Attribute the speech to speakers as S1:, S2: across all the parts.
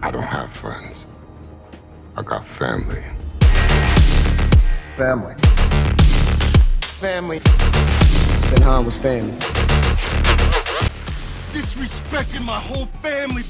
S1: I don't have friends. I got family.
S2: Family.
S3: Family.
S2: Said Han was family.
S3: Disrespecting my whole family.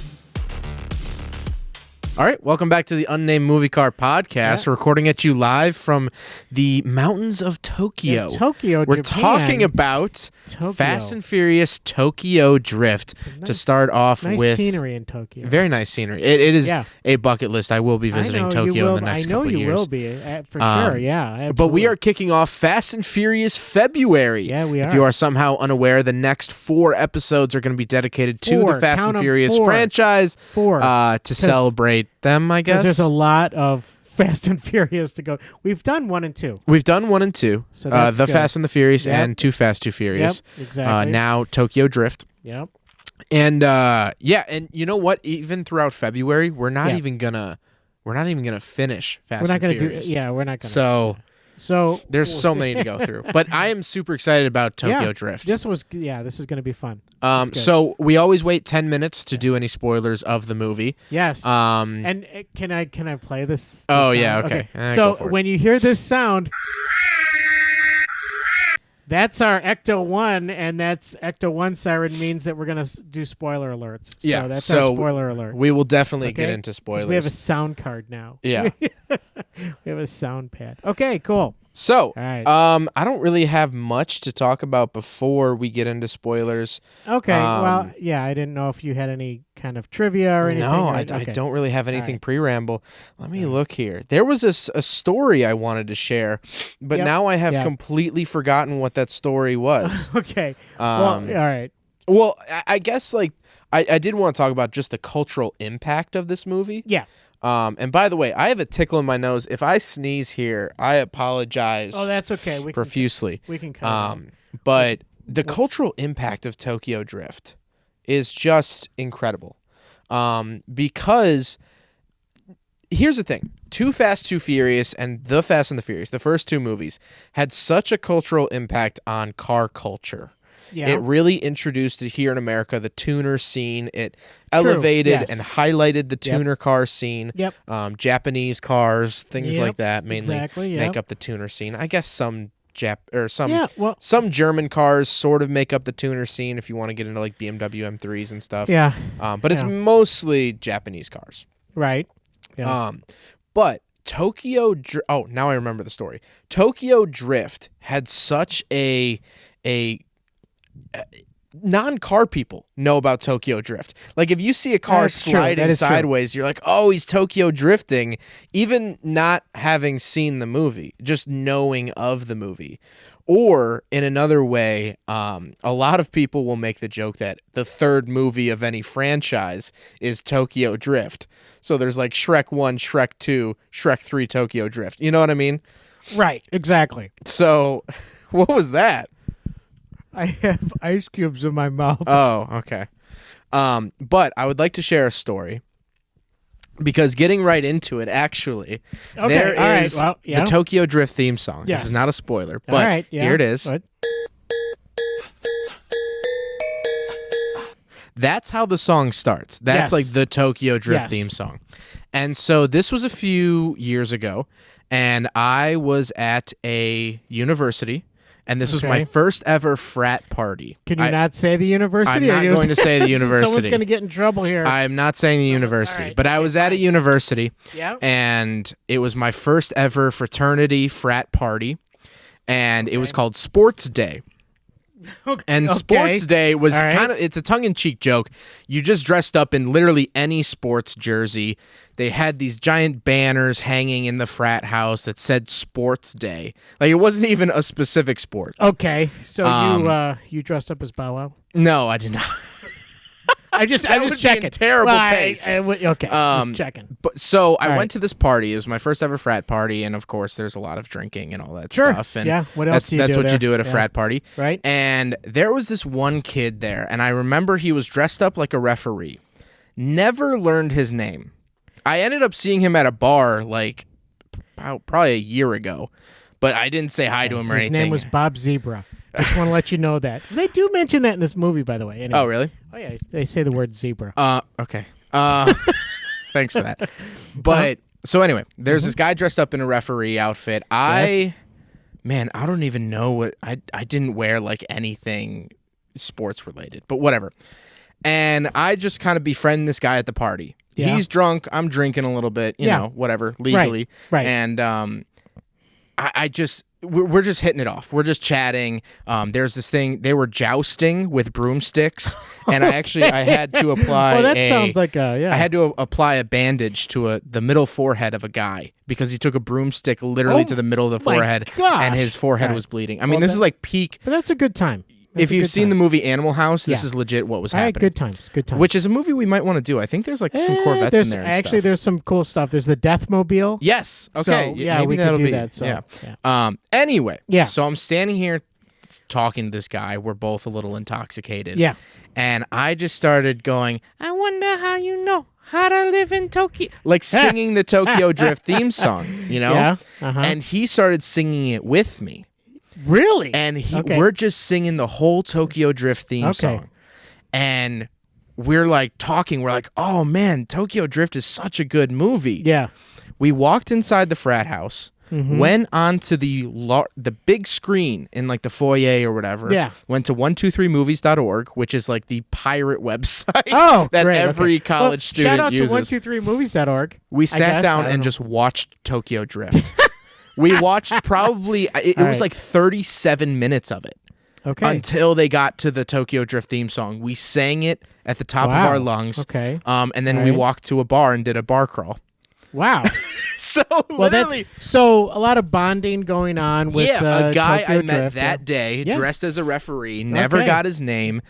S4: All right, welcome back to the Unnamed Movie Car Podcast. We're recording at you live from the mountains of Tokyo.
S5: In Tokyo,
S4: We're
S5: Japan.
S4: talking about
S5: Tokyo.
S4: Fast and Furious Tokyo Drift to start off
S5: Nice
S4: with.
S5: scenery in Tokyo.
S4: Very nice scenery. It is a bucket list. I will be visiting Tokyo in the next couple of years.
S5: I know you will be, for sure, yeah. Absolutely.
S4: But we are kicking off Fast and Furious February.
S5: Yeah, we are.
S4: If you are somehow unaware, the next 4 episodes are going to be dedicated to the Fast and Furious franchise to celebrate them, I guess.
S5: There's a lot of Fast and Furious to go. We've done 1 and 2.
S4: We've done 1 and 2.
S5: So that's
S4: the
S5: good.
S4: Fast and the Furious
S5: Yep.
S4: and Too Fast, Too Furious.
S5: Yep, exactly.
S4: Now Tokyo Drift.
S5: Yep.
S4: And and you know what? Even throughout February, we're not even gonna finish Fast and Furious.
S5: We're not gonna.
S4: So there's
S5: we'll
S4: so
S5: see.
S4: many to go through. But I am super excited about Tokyo Drift.
S5: This is going to be fun.
S4: So we always wait 10 minutes to do any spoilers of the movie.
S5: Yes. And can I play this? Sound?
S4: Yeah, okay. Go
S5: So
S4: for it.
S5: when you hear this sound, that's our Ecto 1, and that's Ecto 1 siren means that we're going to do spoiler alerts.
S4: Yeah,
S5: So that's
S4: so
S5: our spoiler alert.
S4: We will definitely get
S5: Okay?
S4: into spoilers.
S5: We have a sound card now.
S4: Yeah.
S5: We have a sound pad. Okay, cool.
S4: So,
S5: All right.
S4: I don't really have much to talk about before we get into spoilers.
S5: Okay, well, yeah, I didn't know if you had any kind of trivia or anything.
S4: No,
S5: or-
S4: I
S5: okay.
S4: don't really have anything
S5: right.
S4: pre-ramble. Let me look here. There was a story I wanted to share, but
S5: Yep.
S4: now I have
S5: Yeah.
S4: completely forgotten what that story was.
S5: Okay. Well, all right.
S4: Well, I guess I did want to talk about just the cultural impact of this movie.
S5: Yeah.
S4: And by the way, I have a tickle in my nose. If I sneeze here, I apologize.
S5: Oh, that's okay. We
S4: profusely.
S5: we can cut it.
S4: But the cultural impact of Tokyo Drift is just incredible. Because here's the thing. Too Fast, Too Furious and The Fast and the Furious, the first 2 movies, had such a cultural impact on car culture.
S5: Yeah.
S4: It really introduced it here in America, the tuner scene. It elevated
S5: yes.
S4: and highlighted the tuner car scene.
S5: Yep.
S4: Japanese cars, things
S5: Yep,
S4: like that, mainly
S5: exactly,
S4: make
S5: yep.
S4: up the tuner scene. I guess some
S5: some
S4: German cars sort of make up the tuner scene if you want to get into like BMW M3s and stuff.
S5: Yeah.
S4: But it's mostly Japanese cars.
S5: Right. Yeah.
S4: But now I remember the story. Tokyo Drift had such a non-car people know about Tokyo Drift. Like if you see a car
S5: That's true.
S4: sliding
S5: That is true.
S4: sideways, you're like, "Oh, he's Tokyo drifting," even not having seen the movie, just knowing of the movie. Or in another way, a lot of people will make the joke that the 3rd movie of any franchise is Tokyo Drift. So there's like Shrek 1, Shrek 2, Shrek 3, Tokyo Drift. You know what I mean?
S5: Right. Exactly.
S4: So what was that?
S5: I have ice cubes in my mouth.
S4: Oh, okay. But I would like to share a story because getting right into it, actually,
S5: Okay,
S4: there
S5: all right,
S4: is
S5: well, yeah.
S4: the Tokyo Drift theme song.
S5: Yes.
S4: This is not a spoiler, but
S5: All right. Yeah.
S4: here it is.
S5: Good.
S4: That's how the song starts. That's
S5: Yes.
S4: like the Tokyo Drift
S5: Yes.
S4: theme song. And so this was a few years ago, and I was at a university. And this was my
S5: Okay.
S4: first ever frat party.
S5: Can you not say the university?
S4: I'm not going to say the university.
S5: Someone's going to get in trouble here.
S4: I'm not saying the university,
S5: right,
S4: but I was at a university,
S5: Yeah.
S4: and it was my first ever fraternity frat party, and it was called Sports Day. And Sports Day was
S5: All right.
S4: kind of, it's a tongue-in-cheek joke. You just dressed up in literally any sports jersey. They had these giant banners hanging in the frat house that said Sports Day. Like, it wasn't even a specific sport.
S5: Okay. So you dressed up as Bow Wow?
S4: No, I did not.
S5: I just
S4: would be
S5: checking.
S4: in terrible
S5: Well,
S4: taste.
S5: Okay. Just checking.
S4: But so I
S5: right.
S4: went to this party. It was my first ever frat party, and of course, there's a lot of drinking and all that
S5: Sure.
S4: stuff. And
S5: Yeah. What else do you
S4: that's
S5: do
S4: what you
S5: there?
S4: do at a
S5: Yeah.
S4: frat party,
S5: Right.
S4: And there was this one kid there, and I remember he was dressed up like a referee. Never learned his name. I ended up seeing him at a bar like probably a year ago, but I didn't say hi to him or
S5: His
S4: anything.
S5: name was Bob Zebra. Just want to let you know that. They do mention that in this movie, by the way. Anyway.
S4: Oh, really?
S5: Oh, yeah. They say the word zebra.
S4: Okay. Thanks for that. But so anyway, there's this guy dressed up in a referee outfit. I don't even know what I didn't wear like anything sports related, but whatever. And I just kind of befriend this guy at the party. Yeah. He's drunk. I'm drinking a little bit, you know, whatever, legally.
S5: Right.
S4: And we're just hitting it off. We're just chatting. There's this thing. They were jousting with broomsticks, and I had to apply.
S5: Oh, that sounds like I
S4: had to apply a bandage to the middle forehead of a guy because he took a broomstick literally to the middle of the forehead, and his forehead was bleeding. I mean, this is like peak.
S5: But that's a good time.
S4: If you've seen the movie Animal House, this is legit what was happening.
S5: Good times.
S4: Which is a movie we might want to do. I think there's like some Corvettes in there.
S5: Actually, there's some cool stuff. There's the Deathmobile.
S4: Yes. Okay.
S5: So, maybe
S4: we
S5: that'll
S4: could do
S5: that. So,
S4: yeah. Anyway.
S5: Yeah.
S4: So I'm standing here talking to this guy. We're both a little intoxicated.
S5: Yeah.
S4: And I just started going, I wonder how you know how to live in Tokyo. Like singing the Tokyo Drift theme song, you know?
S5: Yeah. Uh-huh.
S4: And he started singing it with me.
S5: Really?
S4: And we're just singing the whole Tokyo Drift theme song. And we're like talking. We're like, oh, man, Tokyo Drift is such a good movie.
S5: Yeah.
S4: We walked inside the frat house, went onto the big screen in like the foyer or whatever.
S5: Yeah.
S4: Went to 123movies.org, which is like the pirate website that
S5: great.
S4: every college student
S5: shout out
S4: uses.
S5: to 123movies.org.
S4: We sat down and just watched Tokyo Drift. We watched probably, it was like 37 minutes of it.
S5: Okay.
S4: Until they got to the Tokyo Drift theme song. We sang it at the top of our lungs.
S5: Okay.
S4: And then we walked to a bar and did a bar crawl.
S5: Wow.
S4: So
S5: well,
S4: literally,
S5: so a lot of bonding going on with
S4: a guy
S5: Tokyo
S4: I met
S5: Drift,
S4: that day, dressed as a referee, never
S5: Okay.
S4: got his name.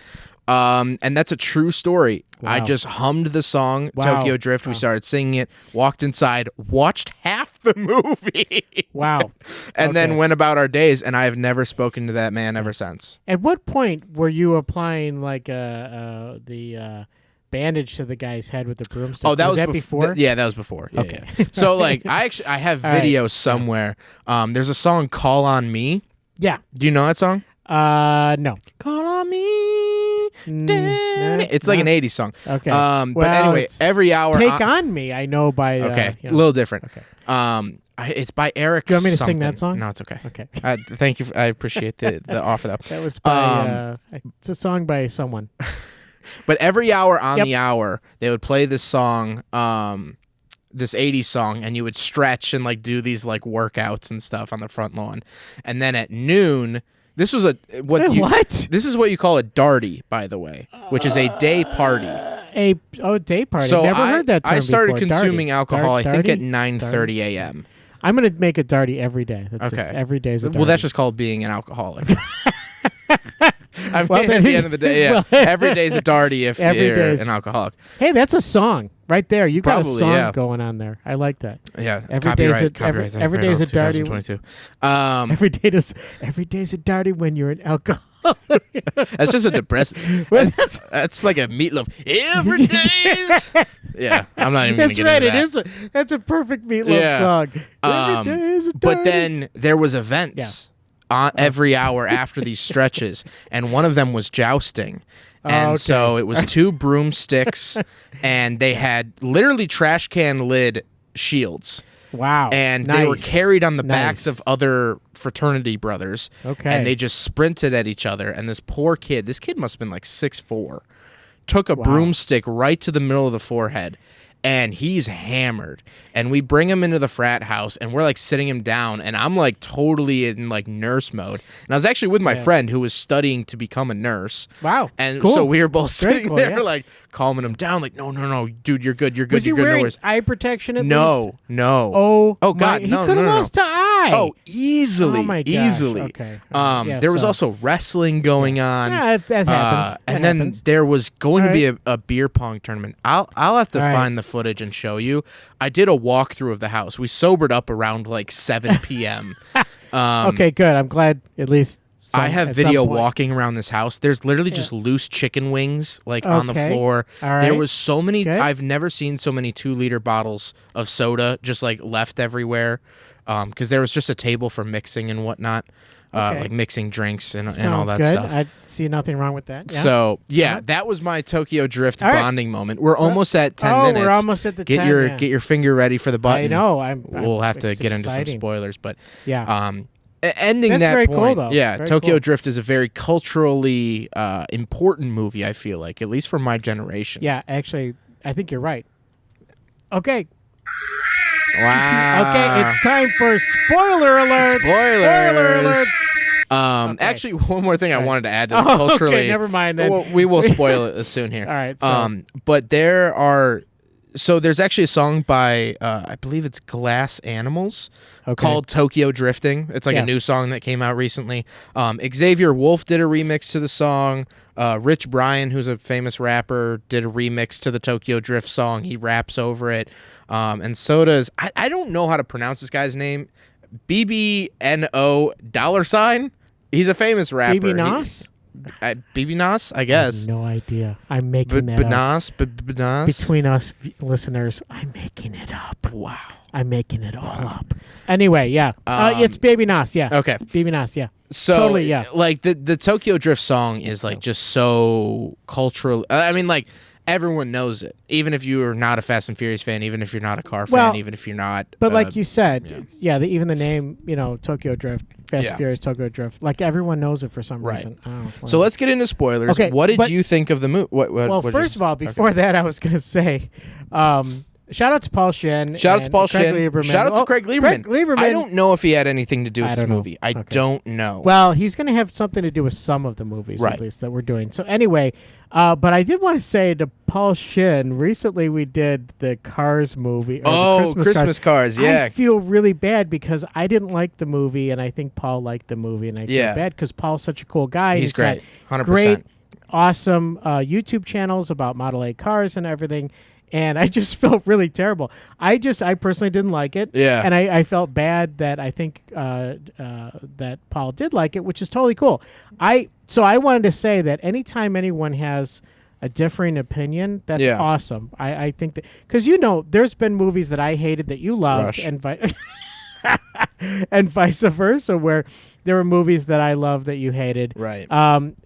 S4: And that's a true story.
S5: Wow.
S4: I just hummed the song Tokyo Drift. We started singing it, walked inside, watched half the movie.
S5: Wow.
S4: And then went about our days, and I have never spoken to that man ever since.
S5: At what point were you applying like the bandage to the guy's head with the broomstick?
S4: Oh, that was
S5: before?
S4: that was before. Yeah,
S5: Okay.
S4: yeah. So like, I have videos somewhere. There's a song "Call on Me."
S5: Yeah.
S4: Do you know that song?
S5: No.
S4: Call on me. It's like an 80s song.
S5: Okay.
S4: But anyway, every hour.
S5: Take on Me, I know by.
S4: Okay. A little different.
S5: Okay.
S4: It's by Eric.
S5: Do you want me to
S4: something.
S5: sing that song?
S4: No, it's okay.
S5: Okay.
S4: Thank you. I appreciate the offer though.
S5: That was by. It's a song by someone.
S4: But every hour on the hour, they would play this song. This 80s song, and you would stretch and like do these like workouts and stuff on the front lawn. And then at noon, this was
S5: what?
S4: This is what you call a darty, by the way, which is a day party.
S5: A day party.
S4: So
S5: Never heard that term
S4: I started
S5: before.
S4: consuming alcohol, I think at
S5: darty?
S4: 9:30 a.m.
S5: I'm gonna make a darty every day. That's
S4: Okay.
S5: every day's a darty.
S4: Well, that's just called being an alcoholic. I mean,
S5: Well,
S4: at the end of the day, yeah. Every day's a darty if
S5: Every
S4: you're
S5: day's-
S4: an alcoholic.
S5: Hey, that's a song right there. You got
S4: Probably,
S5: a song
S4: yeah.
S5: going on there. I like that.
S4: Yeah,
S5: Every day's a-
S4: copyright.
S5: every day's a darty.
S4: 2022.
S5: Every day's a darty when you're an alcoholic.
S4: That's just a depressing. That's like a meatloaf. Every day's. Yeah, I'm not even.
S5: That's
S4: gonna get
S5: right.
S4: into that.
S5: That's a perfect meatloaf song. Every day's a darty.
S4: But then there was events on every hour after these stretches, and one of them was jousting. And
S5: okay.
S4: so it was 2 broomsticks, and they had literally trash can lid shields.
S5: Wow.
S4: And they were
S5: Nice.
S4: carried on the backs
S5: Nice.
S4: of other fraternity brothers.
S5: Okay.
S4: And they just sprinted at each other. And this poor kid, this kid must have been like 6'4", took a broomstick right to the middle of the forehead. And he's hammered. And we bring him into the frat house, and we're like sitting him down, and I'm like totally in like nurse mode. And I was actually with my friend who was studying to become a nurse.
S5: Wow.
S4: And
S5: Cool.
S4: so we were both
S5: Very
S4: sitting
S5: cool,
S4: there
S5: yeah.
S4: like calming him down, like, no, dude, you're good, you're good,
S5: Was he
S4: you're good. No
S5: wearing
S4: worries.
S5: eye protection at least?
S4: No.
S5: Oh
S4: God,
S5: He
S4: no,
S5: could have
S4: no.
S5: lost an eye.
S4: Oh, easily.
S5: Oh my gosh.
S4: Easily.
S5: Okay. Yeah,
S4: there was
S5: so-
S4: also wrestling going on.
S5: Yeah, that happens.
S4: And
S5: That
S4: then
S5: happens.
S4: there was going
S5: All
S4: to be a beer pong tournament. I'll have to
S5: All right.
S4: find the footage and show you. I did a walkthrough of the house. We sobered up around like 7 p.m.
S5: Okay, good. I'm glad at least.
S4: I have
S5: at some
S4: video
S5: point.
S4: walking around this house. There's literally just loose chicken wings like on the
S5: Okay.
S4: floor.
S5: All
S4: There
S5: right.
S4: was so many.
S5: Okay.
S4: I've never seen so many 2-liter bottles of soda just like left everywhere, because there was just a table for mixing and whatnot. like mixing drinks and all
S5: Sounds
S4: that
S5: good.
S4: stuff.
S5: I see nothing wrong with that. Yeah.
S4: So yeah,
S5: Yeah.
S4: that was my Tokyo Drift
S5: All right.
S4: bonding moment. We're almost at 10 minutes.
S5: We're almost at the
S4: get
S5: 10.
S4: your
S5: yeah.
S4: get your finger ready for the button.
S5: I know.
S4: We'll have to
S5: it's
S4: get into some
S5: exciting.
S4: spoilers, but
S5: Yeah.
S4: Ending
S5: That's
S4: that
S5: very
S4: point,
S5: cool, though.
S4: yeah,
S5: Very
S4: Tokyo
S5: cool.
S4: Drift is a very culturally important movie. I feel like, at least for my generation.
S5: Yeah, actually, I think you're right. Okay.
S4: Wow.
S5: Okay, it's time for spoiler alerts.
S4: Spoilers.
S5: Spoiler alerts. Okay.
S4: Actually, one more thing I wanted to add to the
S5: Oh,
S4: culturally.
S5: okay, never mind then.
S4: Well, we will spoil it soon here.
S5: All right. So,
S4: But there's actually a song by I believe it's Glass Animals called Tokyo Drifting. It's like a new song that came out recently. Xavier Wolf did a remix to the song. Rich Brian, who's a famous rapper, did a remix to the Tokyo Drift song. He raps over it. And so does I don't know how to pronounce this guy's name. BBNO $. He's a famous rapper.
S5: BB Nos?
S4: BB Nos, I guess.
S5: No idea. I'm making that up.
S4: Nas.
S5: Between us listeners, I'm making it up.
S4: Wow.
S5: I'm making it all up. Anyway, yeah. It's Baby Nos, yeah.
S4: Okay.
S5: Baby Nos, yeah.
S4: So,
S5: Totally, yeah.
S4: like, the Tokyo Drift song is, like, just so cultural. I mean, like, everyone knows it. Even if you're not a Fast and Furious fan, even if you're not a car fan, even if you're not...
S5: But like you said, even the name, Tokyo Drift, Fast and Furious Tokyo Drift, like, everyone knows it for some reason. I don't know.
S4: So let's get into spoilers.
S5: Okay,
S4: what did you think of the movie?
S5: Well, first of all, before that, I was going to say... shout out to Paul Shin.
S4: Shout out to Paul
S5: Craig
S4: Shin.
S5: Lieberman.
S4: Shout out to Craig Lieberman.
S5: Craig Lieberman.
S4: I don't know if he had anything to do with
S5: I
S4: this
S5: don't know.
S4: movie. I
S5: Okay.
S4: don't know.
S5: Well, he's going to have something to do with some of the movies,
S4: Right.
S5: at least, that we're doing. So anyway, but I did want to say to Paul Shin, recently we did the Cars movie. Or the
S4: Christmas Cars, yeah.
S5: I feel really bad because I didn't like the movie, and I think Paul liked the movie, and I feel bad because Paul's such a cool guy.
S4: He's great.
S5: got
S4: 100%.
S5: Great, awesome YouTube channels about Model A cars and everything. And I just felt really terrible. I personally didn't like it.
S4: Yeah.
S5: And I felt bad that I think that Paul did like it, which is totally cool. So I wanted to say that anytime anyone has a differing opinion, that's awesome. I think that, because there's been movies that I hated that you loved,
S4: Rush.
S5: and vice versa, where there were movies that I loved that you hated.
S4: Right.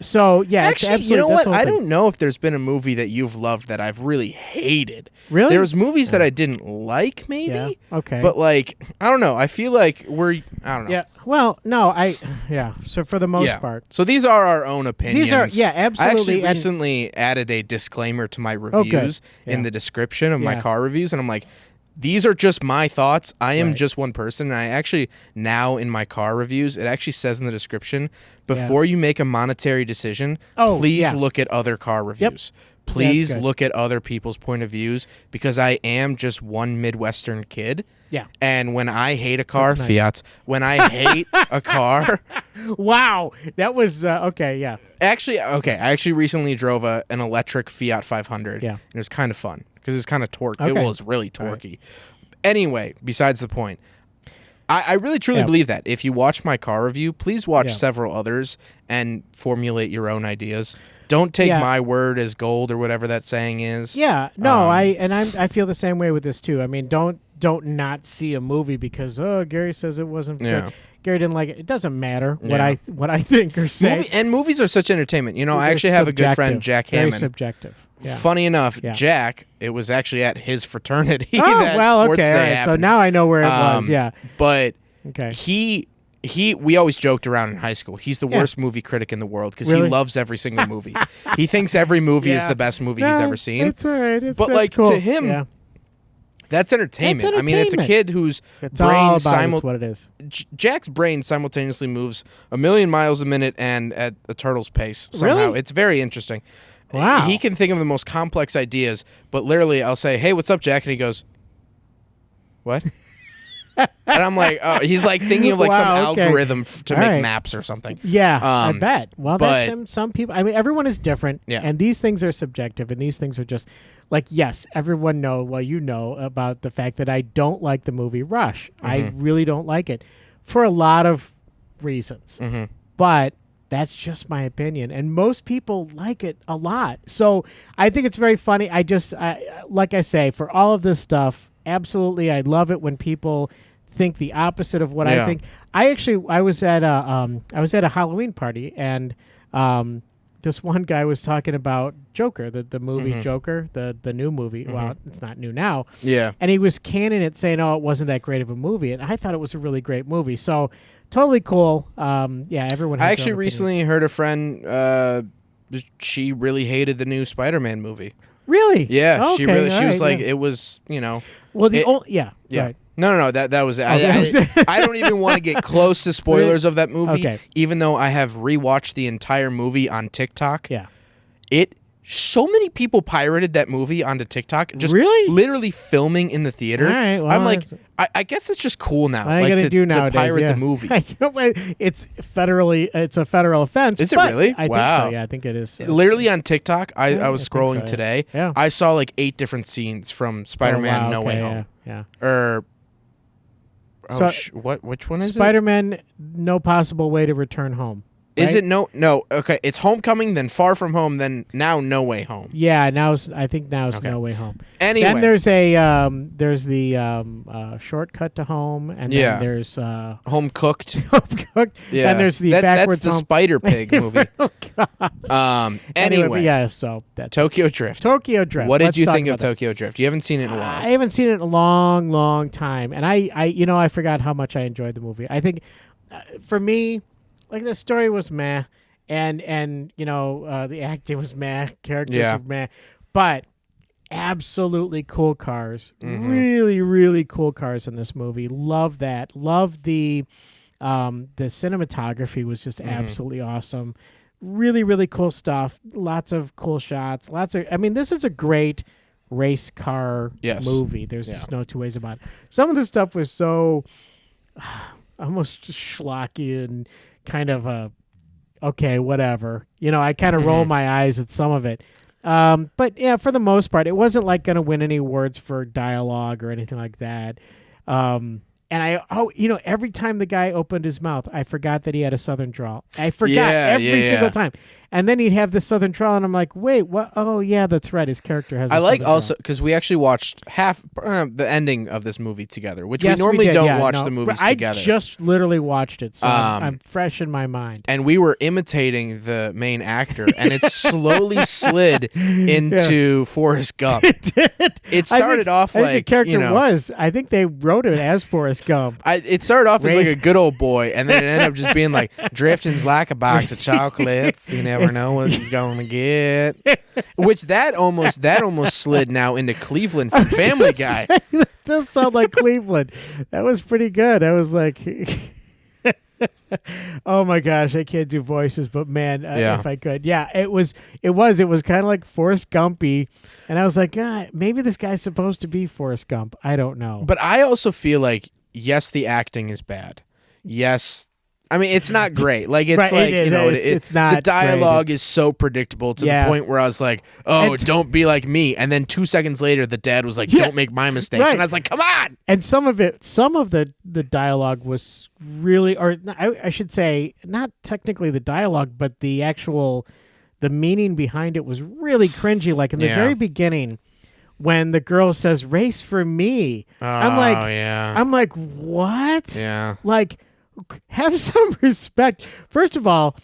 S5: So yeah,
S4: Actually, you know what? I don't know if there's been a movie that you've loved that I've really hated.
S5: Really?
S4: There was movies that I didn't like, maybe.
S5: Yeah. Okay.
S4: But I don't know. I feel like I don't know.
S5: Yeah. Well, no, So for the most part.
S4: So these are our own opinions.
S5: These are, absolutely.
S4: I actually
S5: and-
S4: recently added a disclaimer to my reviews in the description of my car reviews, and I'm like, these are just my thoughts. I am just one person, and I actually, now in my car reviews, it actually says in the description, before you make a monetary decision, please look at other car reviews. Please look at other people's point of views, because I am just one Midwestern kid.
S5: Yeah.
S4: And when I hate a car,
S5: That's nice.
S4: Fiat, when I hate a car...
S5: Wow. That was, okay, yeah.
S4: Actually, okay, I actually recently drove an electric Fiat 500.
S5: Yeah.
S4: And it was kind of fun, because it's kind of torquey.
S5: Okay.
S4: Well, it's really torquey. Anyway, besides the point, I really truly believe that if you watch my car review, please watch several others and formulate your own ideas. Don't take my word as gold or whatever that saying is.
S5: Yeah. No, I feel the same way with this too. I mean, don't not see a movie because Gary says it wasn't good. Gary didn't like it. It doesn't matter what I think or say.
S4: Movies are such entertainment. I actually have a good friend, Jack Hammond.
S5: Very subjective. Yeah.
S4: Funny enough, Jack, it was actually at his fraternity
S5: Oh,
S4: that
S5: well,
S4: Sports
S5: okay.
S4: Day
S5: All right. So
S4: happened.
S5: now I know where it was. Yeah.
S4: But
S5: Okay.
S4: we always joked around in high school. He's the worst movie critic in the world because
S5: Really?
S4: he loves every single movie. He thinks every movie is the best movie he's ever seen.
S5: It's all right.
S4: But
S5: that's cool.
S4: to him, that's entertainment. I mean, it's a kid whose
S5: it's all about what it is.
S4: Jack's brain simultaneously moves 1,000,000 miles a minute and at a turtle's pace somehow.
S5: Really?
S4: It's very interesting.
S5: Wow.
S4: He can think of the most complex ideas, but literally I'll say, "Hey, what's up, Jack?" And he goes, "What?" And I'm like, "Oh," he's like thinking of like some algorithm to make maps or something.
S5: Yeah, I bet. Well, that's
S4: but-
S5: some people. I mean, everyone is different,
S4: Yeah.
S5: and these things are subjective, and these things are just like, yes, everyone you know about the fact that I don't like the movie Rush. I really don't like it for a lot of reasons, but that's just my opinion, and most people like it a lot. So I think it's very funny. Like I say, for all of this stuff, absolutely, I love it when people think the opposite of what
S4: Yeah.
S5: I think. I was at a Halloween party, and this one guy was talking about Joker, the movie Joker, the new movie. Well, it's not new now.
S4: Yeah.
S5: And he was canning it, saying, "Oh, it wasn't that great of a movie," and I thought it was a really great movie. So totally cool. Yeah, everyone. Has
S4: I
S5: their
S4: actually
S5: own
S4: recently
S5: opinions.
S4: heard a friend. She really hated the new Spider-Man movie.
S5: Really?
S4: Yeah,
S5: Okay,
S4: she
S5: all
S4: was
S5: right,
S4: like,
S5: yeah.
S4: it was,
S5: Well, the
S4: it-
S5: old yeah.
S4: yeah.
S5: Right.
S4: No, that was.
S5: that was-
S4: I don't even want to get close to spoilers of that movie,
S5: Okay.
S4: even though I have rewatched the entire movie on TikTok.
S5: Yeah.
S4: So many people pirated that movie onto TikTok, just
S5: Really?
S4: literally filming in the theater.
S5: All right, well,
S4: I'm like, I guess it's just cool now,
S5: What are you
S4: like
S5: gonna do
S4: to
S5: nowadays?
S4: pirate
S5: Yeah.
S4: the movie.
S5: It's a federal offense.
S4: Is it
S5: but
S4: really?
S5: I
S4: Wow.
S5: think so. Yeah, I think it is.
S4: Literally on TikTok, I was
S5: I think
S4: scrolling
S5: so, yeah.
S4: today.
S5: Yeah.
S4: I saw like 8 different scenes from Spider-Man
S5: Oh, wow,
S4: No
S5: okay,
S4: Way
S5: yeah,
S4: Home.
S5: Yeah.
S4: Or
S5: So-
S4: which one is it?
S5: Spider-Man, No Possible Way to Return Home.
S4: Is
S5: right?
S4: it no? Okay, it's Homecoming, then Far From Home, then now No Way Home.
S5: Yeah, I think now it's
S4: Okay.
S5: No Way Home.
S4: Anyway,
S5: Then there's the Shortcut to Home, and
S4: Yeah.
S5: then there's
S4: Home Cooked.
S5: Cooked.
S4: Yeah,
S5: Then there's the
S4: that's
S5: Backwards
S4: the
S5: Home.
S4: Spider Pig movie.
S5: Oh, God.
S4: Anyway,
S5: but yeah, so that's
S4: Tokyo Drift.
S5: Tokyo Drift.
S4: What did
S5: Let's
S4: you
S5: talk
S4: think of
S5: about that.
S4: Tokyo Drift? You haven't seen it in a while.
S5: I haven't seen it in a long, long time, and I forgot how much I enjoyed the movie. I think for me, like the story was meh, and the acting was meh, characters
S4: Yeah.
S5: were meh, but absolutely cool cars,
S4: Mm-hmm.
S5: really, really cool cars in this movie. Love that. Love the cinematography was just
S4: Mm-hmm.
S5: absolutely awesome. Really, really cool stuff. Lots of cool shots. This is a great race car
S4: Yes.
S5: movie. There's
S4: Yeah.
S5: just no two ways about it. Some of the stuff was so almost schlocky and kind of okay, whatever. I kind of roll my eyes at some of it. But yeah, for the most part, it wasn't like going to win any awards for dialogue or anything like that. And every time the guy opened his mouth, I forgot that he had a Southern drawl. I forgot every single time. And then he'd have the Southern drawl, and I'm like, wait, what? Oh, yeah, that's right. His character has.
S4: I like
S5: Southern drawl.
S4: also because we actually watched half the ending of this movie together, which
S5: Yes,
S4: we normally
S5: did,
S4: don't
S5: yeah,
S4: watch
S5: no,
S4: the movies
S5: I
S4: together.
S5: just literally watched it, so
S4: Um,
S5: I'm fresh in my mind.
S4: And we were imitating the main actor, and it slowly slid into Forrest Gump. It started off
S5: I think
S4: like
S5: the character was. I think they wrote it as Forrest Gump.
S4: It started off as like
S5: Race-
S4: a good old boy, and then it ended up just being like drifting's like a box of chocolates. You never know what you're gonna get. Which that almost slid now into Cleveland from Family Guy.
S5: That does sound like Cleveland. That was pretty good. I was like, oh my gosh, I can't do voices, but man, if I could, yeah, it was kind of like Forrest Gumpy, and I was like, maybe this guy's supposed to be Forrest Gump. I don't know,
S4: But I also feel like yes, the acting is bad. Yes. I mean, it's not great. Like it's
S5: Right,
S4: like
S5: it is.
S4: you know,
S5: It's not
S4: the dialogue
S5: great.
S4: is so predictable to
S5: Yeah.
S4: the point where I was like, "Oh,
S5: And-
S4: don't be like me." And then 2 seconds later, the dad was like, "Don't make my mistakes,"
S5: Right.
S4: and I was like, "Come on!"
S5: And some of the dialogue was really, or I should say, not technically the dialogue, but the meaning behind it was really cringy. Like in the
S4: Yeah.
S5: very beginning, when the girl says "race for me," I'm like, what?
S4: Yeah.
S5: Like, have some respect. First of all,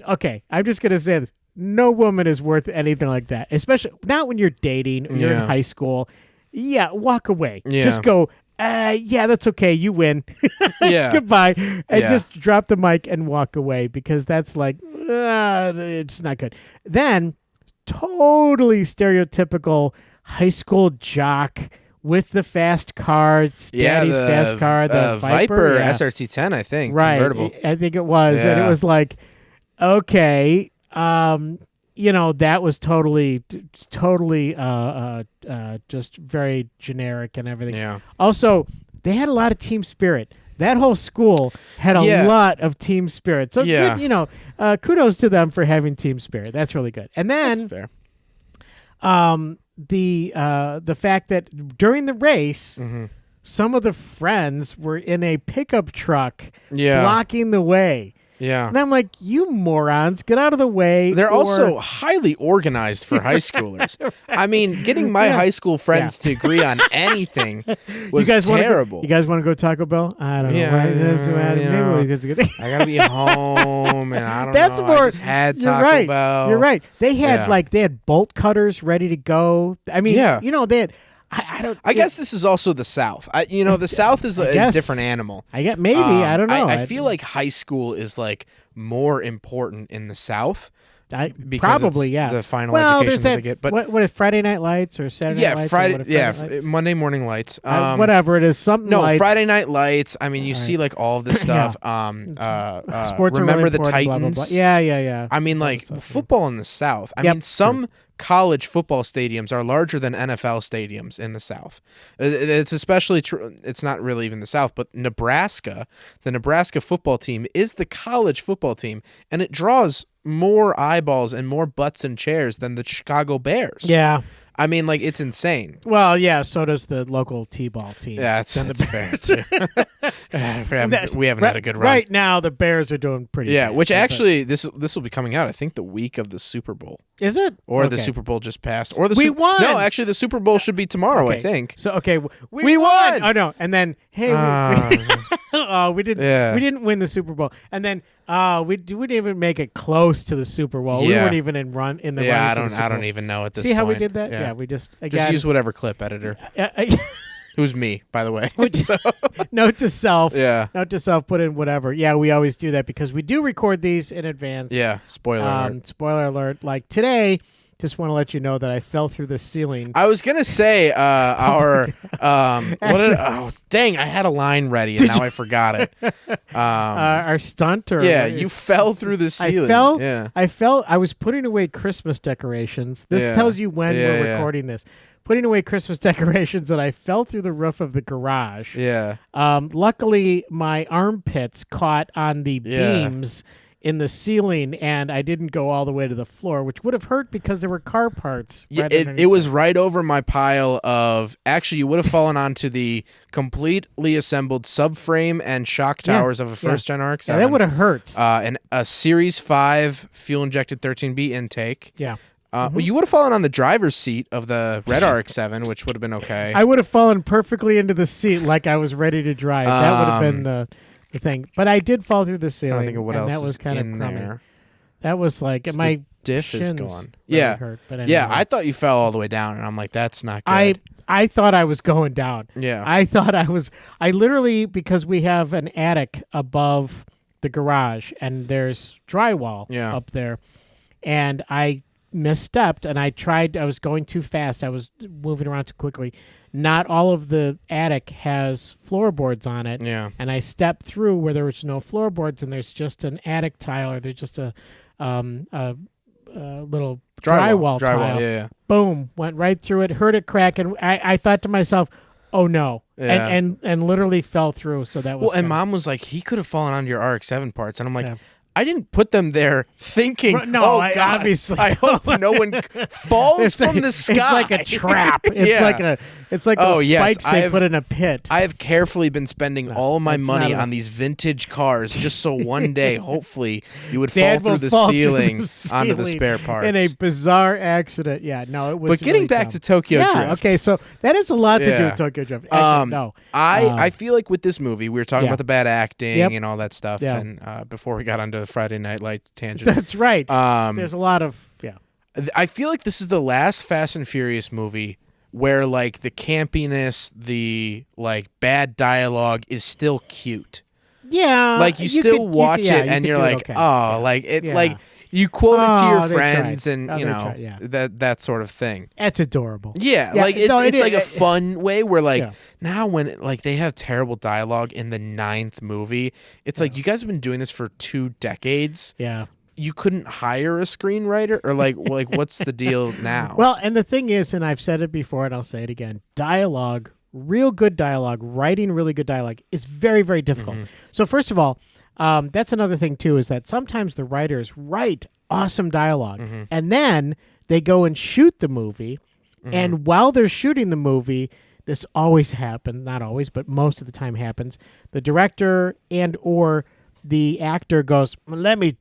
S5: okay, I'm just gonna say this: no woman is worth anything like that, especially not when you're dating or you're in
S4: Yeah.
S5: high school. Yeah, walk away.
S4: Yeah.
S5: Just go. Yeah, that's okay. You win.
S4: Yeah.
S5: Goodbye. And
S4: Yeah.
S5: just drop the mic and walk away because that's like, it's not good. Then, totally stereotypical high school jock with the fast car. It's daddy's fast car, the
S4: Viper
S5: yeah.
S4: SRT10, I think,
S5: Right.
S4: convertible.
S5: I think it was. And
S4: Yeah.
S5: it was like, okay, that was totally just very generic and everything.
S4: Yeah.
S5: Also, they had a lot of team spirit. That whole school had a
S4: Yeah.
S5: lot of team spirit. So,
S4: Yeah.
S5: good, kudos to them for having team spirit. That's really good. And
S4: That's
S5: then
S4: fair.
S5: the fact that during the race, some of the friends were in a pickup truck
S4: Yeah.
S5: blocking the way.
S4: Yeah.
S5: And I'm like, you morons, get out of the way.
S4: They're
S5: or-
S4: also highly organized for high schoolers. I mean, getting my high school friends to agree on anything was terrible.
S5: You guys want to go Taco Bell? I don't know.
S4: I gotta be home, and I don't
S5: That's
S4: know.
S5: more.
S4: I just had
S5: You're
S4: Taco
S5: right.
S4: Bell.
S5: You're right. They had bolt cutters ready to go. I mean, they had. I don't.
S4: I guess this is also the South. The South is a different animal.
S5: I get maybe. I don't know.
S4: I feel like high school is like more important in the South. Because
S5: Probably,
S4: it's
S5: yeah.
S4: the final
S5: well,
S4: education
S5: there's
S4: they get. But
S5: what is Friday Night Lights or Saturday Night Lights?
S4: Friday, Monday Morning Lights.
S5: Whatever it is, something.
S4: No,
S5: lights.
S4: Friday Night Lights. I mean, you see like all of this stuff.
S5: Sports
S4: Remember
S5: are really
S4: the
S5: important,
S4: Titans?
S5: blah, blah, blah. Yeah.
S4: I mean, like football in the South. I mean, some college football stadiums are larger than NFL stadiums in the South. It's especially true. It's not really even the South, but Nebraska, the Nebraska football team is the college football team, and it draws more eyeballs and more butts and chairs than the Chicago Bears.
S5: Yeah.
S4: I mean, like, it's insane.
S5: Well, yeah, so does the local T-ball team.
S4: Yeah, that's fair, too. we haven't had a good run.
S5: Right now, the Bears are doing pretty good.
S4: Which actually, this will be coming out, I think, the week of the Super Bowl.
S5: Is it?
S4: Or the Super Bowl just passed. Or
S5: We won!
S4: No, actually, the Super Bowl should be tomorrow, I think.
S5: So, we won! Oh, no. And then, hey, we didn't
S4: Yeah.
S5: we didn't win the Super Bowl. And then we didn't even make it close to the Super Bowl. We
S4: Yeah.
S5: weren't even in the running for the Super
S4: I
S5: Bowl.
S4: don't even know at this
S5: See
S4: point.
S5: how we did that?
S4: Yeah,
S5: we just
S4: use whatever clip editor. Who's me, by the way. So,
S5: Note to self.
S4: yeah.
S5: Note to self, put in whatever. Yeah, we always do that because we do record these in advance.
S4: Yeah, spoiler alert.
S5: Spoiler alert. Like today, just want to let you know that I fell through the ceiling.
S4: I was gonna say dang, I had a line ready and now I forgot it.
S5: Our stunt or
S4: you fell through the ceiling.
S5: I fell.
S4: Yeah.
S5: I was putting away Christmas decorations. This
S4: Yeah.
S5: tells you when
S4: Yeah,
S5: we're
S4: yeah.
S5: recording this. Putting away Christmas decorations, and I fell through the roof of the garage.
S4: Yeah.
S5: Luckily, my armpits caught on the
S4: Yeah.
S5: beams in the ceiling, and I didn't go all the way to the floor, which would have hurt because there were car parts.
S4: Yeah,
S5: right
S4: it
S5: underneath
S4: was right over my pile of. Actually, you would have fallen onto the completely assembled subframe and shock towers of a first-gen RX-7.
S5: Yeah, that would have hurt.
S4: And a Series 5 fuel-injected 13B intake.
S5: Yeah.
S4: Well, you would have fallen on the driver's seat of the red RX-7, which would have been okay.
S5: I would have fallen perfectly into the seat like I was ready to drive. That would have been the thing. But I did fall through the ceiling.
S4: I don't think of what else
S5: that was
S4: is
S5: kind of
S4: in
S5: crummy.
S4: there.
S5: That was like my
S4: Diff is
S5: shins
S4: gone.
S5: really
S4: Yeah.
S5: hurt, but
S4: Yeah,
S5: anyway.
S4: I thought you fell all the way down, and I'm like, that's not good.
S5: I thought I was going down.
S4: Yeah.
S5: I literally, because we have an attic above the garage and there's drywall up there, and I misstepped and I was going too fast. I was moving around too quickly. Not all of the attic has floorboards on it.
S4: Yeah.
S5: And I stepped through where there was no floorboards and there's just an attic tile or there's just a little drywall tile.
S4: Yeah.
S5: Boom, went right through it, heard it crack, and I thought to myself, oh no.
S4: Yeah.
S5: And literally fell through. So that was
S4: Well, and Mom was like, he could have fallen onto your RX-7 parts. And I'm like,
S5: Yeah.
S4: I didn't put them there thinking,
S5: No,
S4: God,
S5: obviously.
S4: I hope no one falls from the sky.
S5: It's like a trap. It's
S4: Yeah.
S5: like those
S4: yes,
S5: spikes they put in a pit.
S4: I have carefully been spending all of my
S5: that's
S4: money
S5: not
S4: on these vintage cars just so one day, hopefully, you would
S5: Dad
S4: fall
S5: will
S4: through the
S5: fall through
S4: ceiling
S5: the
S4: onto the
S5: ceiling
S4: spare parts.
S5: in a bizarre accident. Yeah, no, it was.
S4: But getting
S5: really
S4: back
S5: dumb.
S4: to Tokyo
S5: yeah,
S4: Drift.
S5: okay, so that has a lot to do
S4: Yeah.
S5: with Tokyo Drift. Actually, no,
S4: I feel like with this movie, we were talking
S5: Yeah.
S4: about the bad acting
S5: Yep.
S4: and all that stuff,
S5: Yeah.
S4: and before we got onto the Friday Night Light tangent.
S5: that's right. There's a lot of
S4: I feel like this is the last Fast and Furious movie where like the campiness, the like bad dialogue is still cute.
S5: Yeah,
S4: Like you still
S5: could-
S4: watch
S5: yeah,
S4: it
S5: you
S4: and
S5: could
S4: you're
S5: do it
S4: like,
S5: okay.
S4: oh,
S5: Yeah.
S4: like it,
S5: Yeah.
S4: like you quote it to
S5: Oh,
S4: your
S5: they
S4: friends
S5: tried.
S4: and
S5: Oh,
S4: you
S5: they
S4: know
S5: tried, yeah.
S4: that sort of thing.
S5: That's adorable.
S4: Yeah,
S5: Yeah,
S4: like it's
S5: no, it
S4: it's like a
S5: is-
S4: fun way where like
S5: Yeah.
S4: now when like they have terrible dialogue in the 9th movie, it's like you guys have been doing this for 2 decades.
S5: Yeah.
S4: You couldn't hire a screenwriter or like what's the deal now?
S5: Well, and the thing is, and I've said it before and I'll say it again, dialogue, real good dialogue, writing really good dialogue is very, very difficult.
S4: Mm-hmm.
S5: So first of all, that's another thing too, is that sometimes the writers write awesome dialogue
S4: Mm-hmm.
S5: and then they go and shoot the movie.
S4: Mm-hmm.
S5: And while they're shooting the movie, this always happens, not always, but most of the time happens, the director and or the actor goes, let me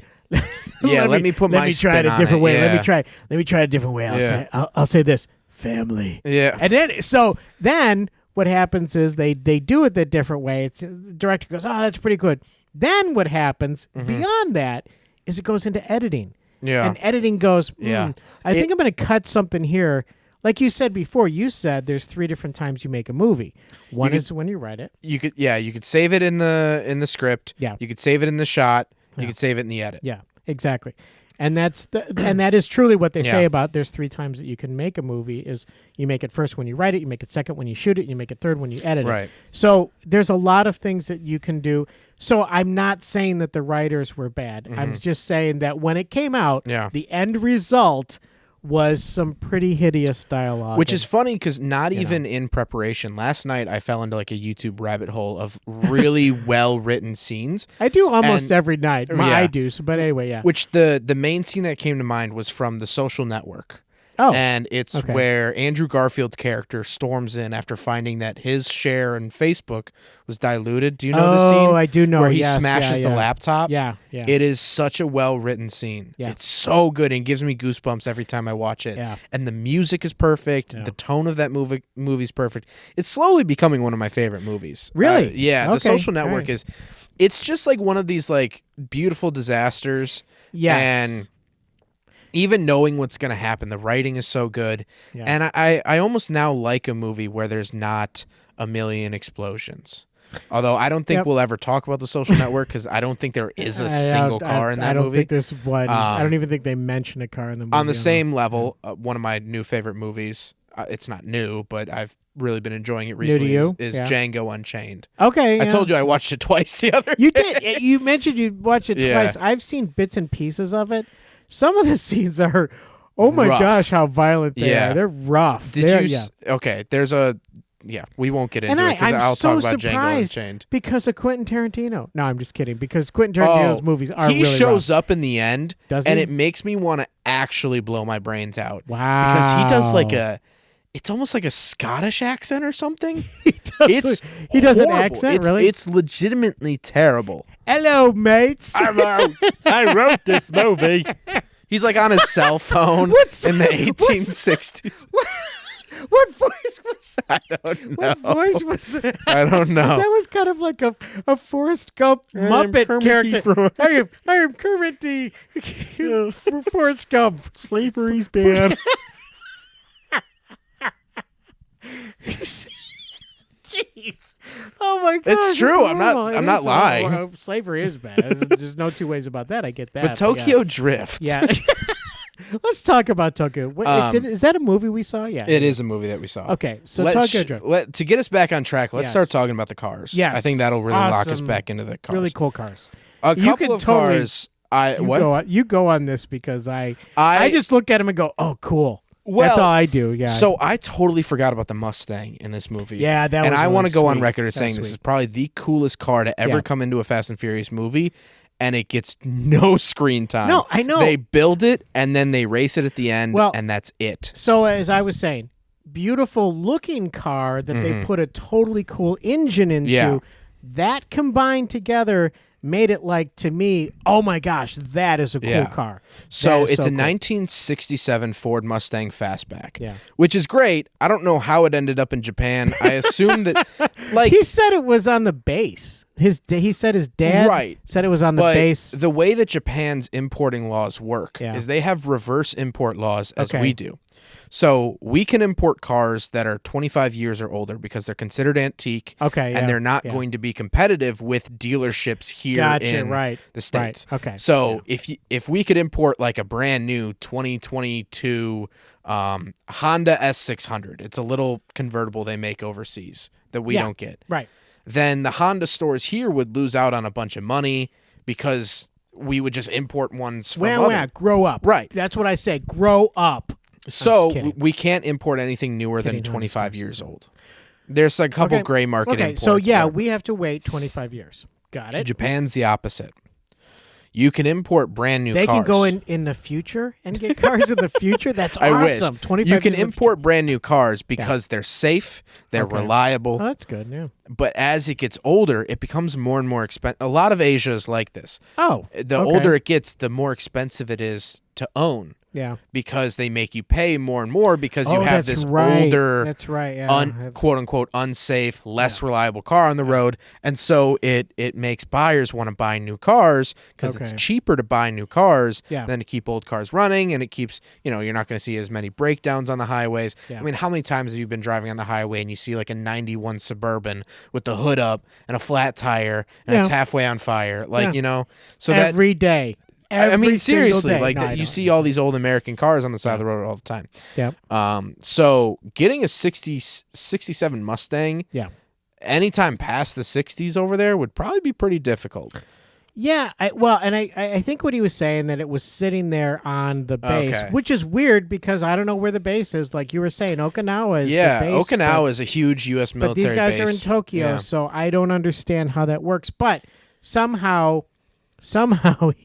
S4: let me put
S5: let
S4: my
S5: me try it
S4: spin
S5: a
S4: on
S5: different
S4: it,
S5: way.
S4: yeah.
S5: Let me try it a different way. I'll say this, family.
S4: Yeah.
S5: And then what happens is they do it the different way. The director goes, oh, that's pretty good. Then what happens beyond that is it goes into editing.
S4: Yeah.
S5: And editing goes,
S4: Yeah.
S5: I think I'm going to cut something here. Like you said before, you said there's 3 different times you make a movie. One is when you write it.
S4: You could save it in the script.
S5: Yeah.
S4: You could save it in the shot.
S5: Yeah.
S4: You could save it in the edit.
S5: Yeah, exactly. And that is truly what they say
S4: Yeah.
S5: about there's 3 times that you can make a movie is you make it first when you write it, you make it second when you shoot it, you make it third when you edit it.
S4: Right.
S5: So there's a lot of things that you can do. So I'm not saying that the writers were bad. I'm just saying that when it came out, the end result was some pretty hideous dialogue.
S4: Which is funny because not even in preparation. Last night I fell into like a YouTube rabbit hole of really well-written scenes.
S5: I do almost every night. I do. So, but anyway, yeah.
S4: Which the main scene that came to mind was from The Social Network.
S5: Oh.
S4: And it's where Andrew Garfield's character storms in after finding that his share in Facebook was diluted. Do you know the scene?
S5: Oh, I do know.
S4: Where he
S5: Yes,
S4: smashes the laptop.
S5: Yeah, yeah.
S4: It is such a well-written scene.
S5: Yeah.
S4: It's so good and gives me goosebumps every time I watch it.
S5: Yeah.
S4: And the music is perfect.
S5: Yeah.
S4: The tone of that movie's perfect. It's slowly becoming one of my favorite movies.
S5: Really?
S4: Yeah.
S5: Okay.
S4: The Social Network
S5: Right.
S4: it's just like one of these like beautiful disasters.
S5: Yes.
S4: And even knowing what's going to happen, the writing is so good.
S5: Yeah.
S4: And I almost now like a movie where there's not a million explosions. Although I don't think we'll ever talk about The Social Network because I don't think there is a single car in that movie.
S5: I don't think there's one. I don't even think they mention a car in the movie.
S4: On the same level, one of my new favorite movies, it's not new, but I've really been enjoying it recently, is Django Unchained.
S5: Okay.
S4: I told you I watched it twice the other
S5: You
S4: day.
S5: did. You mentioned you watched it twice. I've seen bits and pieces of it. Some of the scenes are, oh my
S4: Rough.
S5: gosh, how violent they are. They're rough.
S4: Okay, there's a... Yeah, we won't get into
S5: And
S4: it because I'll
S5: so
S4: talk about Django
S5: surprised
S4: Unchained.
S5: because of Quentin Tarantino. No, I'm just kidding. Because Quentin Tarantino's movies are
S4: he
S5: really
S4: shows
S5: rough.
S4: up in the end,
S5: Does
S4: and
S5: he?
S4: it makes me want to actually blow my brains out.
S5: Wow.
S4: Because he does like it's almost like a Scottish accent or something.
S5: He does an
S4: horrible.
S5: accent, really?
S4: It's legitimately terrible.
S5: Hello, mates.
S6: I wrote this movie.
S4: He's like on his cell phone in the 1860s.
S5: What voice was that?
S4: I don't know.
S5: What voice was that?
S4: I don't know.
S5: That was kind of like a Forrest Gump Muppet character. I am Kermit the Forrest Gump.
S6: Slavery's bad.
S5: Jeez. Oh my God.
S4: It's true. I'm not lying.
S5: Slavery is bad. There's no two ways about that. I get that.
S4: But Tokyo Drift.
S5: Yeah. Let's talk about Tokyo. Is that a movie we saw? Yeah.
S4: It is a movie that we saw.
S5: Okay, so Tokyo Drift.
S4: To get us back on track, let's
S5: Yes.
S4: start talking about the cars.
S5: Yes.
S4: I think that'll really lock us
S5: Awesome.
S4: back into the cars.
S5: Really cool cars.
S4: A
S5: You
S4: couple
S5: can
S4: of
S5: totally-
S4: cars.
S5: You go on this because I just look at them and go, oh, cool. That's all I do. Yeah.
S4: So I totally forgot about the Mustang in this movie.
S5: Yeah, that
S4: and
S5: was
S4: I
S5: really
S4: want to go on
S5: sweet.
S4: record as
S5: That
S4: saying
S5: was
S4: this is
S5: sweet.
S4: probably the coolest car to ever come into a Fast and Furious movie, and it gets no screen time.
S5: No, I know.
S4: They build it and then they race it at the end, and that's it.
S5: So as I was saying, beautiful looking car that they put a totally cool engine into.
S4: Yeah.
S5: That combined together made it like, to me, oh my gosh, that is a cool car.
S4: So
S5: That is
S4: it's a
S5: cool.
S4: 1967 Ford Mustang Fastback,
S5: Yeah.
S4: which is great. I don't know how it ended up in Japan. I assume that, like,
S5: He said it was on the base. He said his dad said it was on the
S4: but
S5: base.
S4: the way that Japan's importing laws work is they have reverse import laws as we do. So we can import cars that are 25 years or older because they're considered antique, and they're not going to be competitive with dealerships here in the States.
S5: Right. Okay.
S4: So if we could import like a brand new 2022 Honda S600, it's a little convertible they make overseas that we don't get.
S5: Right.
S4: Then the Honda stores here would lose out on a bunch of money because we would just import ones from other.
S5: Grow up.
S4: Right.
S5: That's what I say. Grow up.
S4: So
S5: kidding.
S4: we can't import anything newer than 25 years old. There's a couple gray market imports.
S5: So yeah,
S4: but
S5: we have to wait 25 years. Got it.
S4: Japan's the opposite. You can import brand new
S5: They
S4: cars.
S5: can go in the future and get cars in the future. That's
S4: I
S5: awesome.
S4: wish.
S5: 25
S4: You can
S5: years in the
S4: import brand new cars because they're safe, they're
S5: Okay.
S4: reliable.
S5: future. Oh, that's good. Yeah.
S4: But as it gets older, it becomes more and more expensive. A lot of Asia is like this.
S5: Oh,
S4: The
S5: okay.
S4: older it gets, the more expensive it is to own.
S5: Yeah.
S4: Because they make you pay more and more because you
S5: Oh,
S4: have
S5: that's
S4: this
S5: right.
S4: older,
S5: That's right. Yeah.
S4: quote unquote unsafe, less reliable car on the road, and so it makes buyers want to buy new cars because it's
S5: Okay.
S4: cheaper to buy new cars
S5: Yeah.
S4: than to keep old cars running, and it keeps you're not going to see as many breakdowns on the highways.
S5: Yeah.
S4: I mean, how many times have you been driving on the highway and you see like a '91 Suburban with the hood up and a flat tire and it's
S5: Yeah.
S4: halfway on fire, like
S5: Yeah.
S4: so that
S5: Every day.
S4: I mean,
S5: Every single
S4: seriously,
S5: day.
S4: like
S5: No, I
S4: you
S5: don't.
S4: see all these old American cars on the side of the road all the time.
S5: Yep.
S4: So getting a 67 Mustang
S5: Yeah.
S4: anytime past the 60s over there would probably be pretty difficult.
S5: Yeah, I think what he was saying that it was sitting there on the base,
S4: Okay.
S5: which is weird because I don't know where the base is. Like you were saying, Okinawa is
S4: Yeah,
S5: the base.
S4: Okinawa is a huge U.S.
S5: but
S4: military
S5: these guys
S4: base.
S5: are in Tokyo,
S4: Yeah.
S5: so I don't understand how that works. But somehow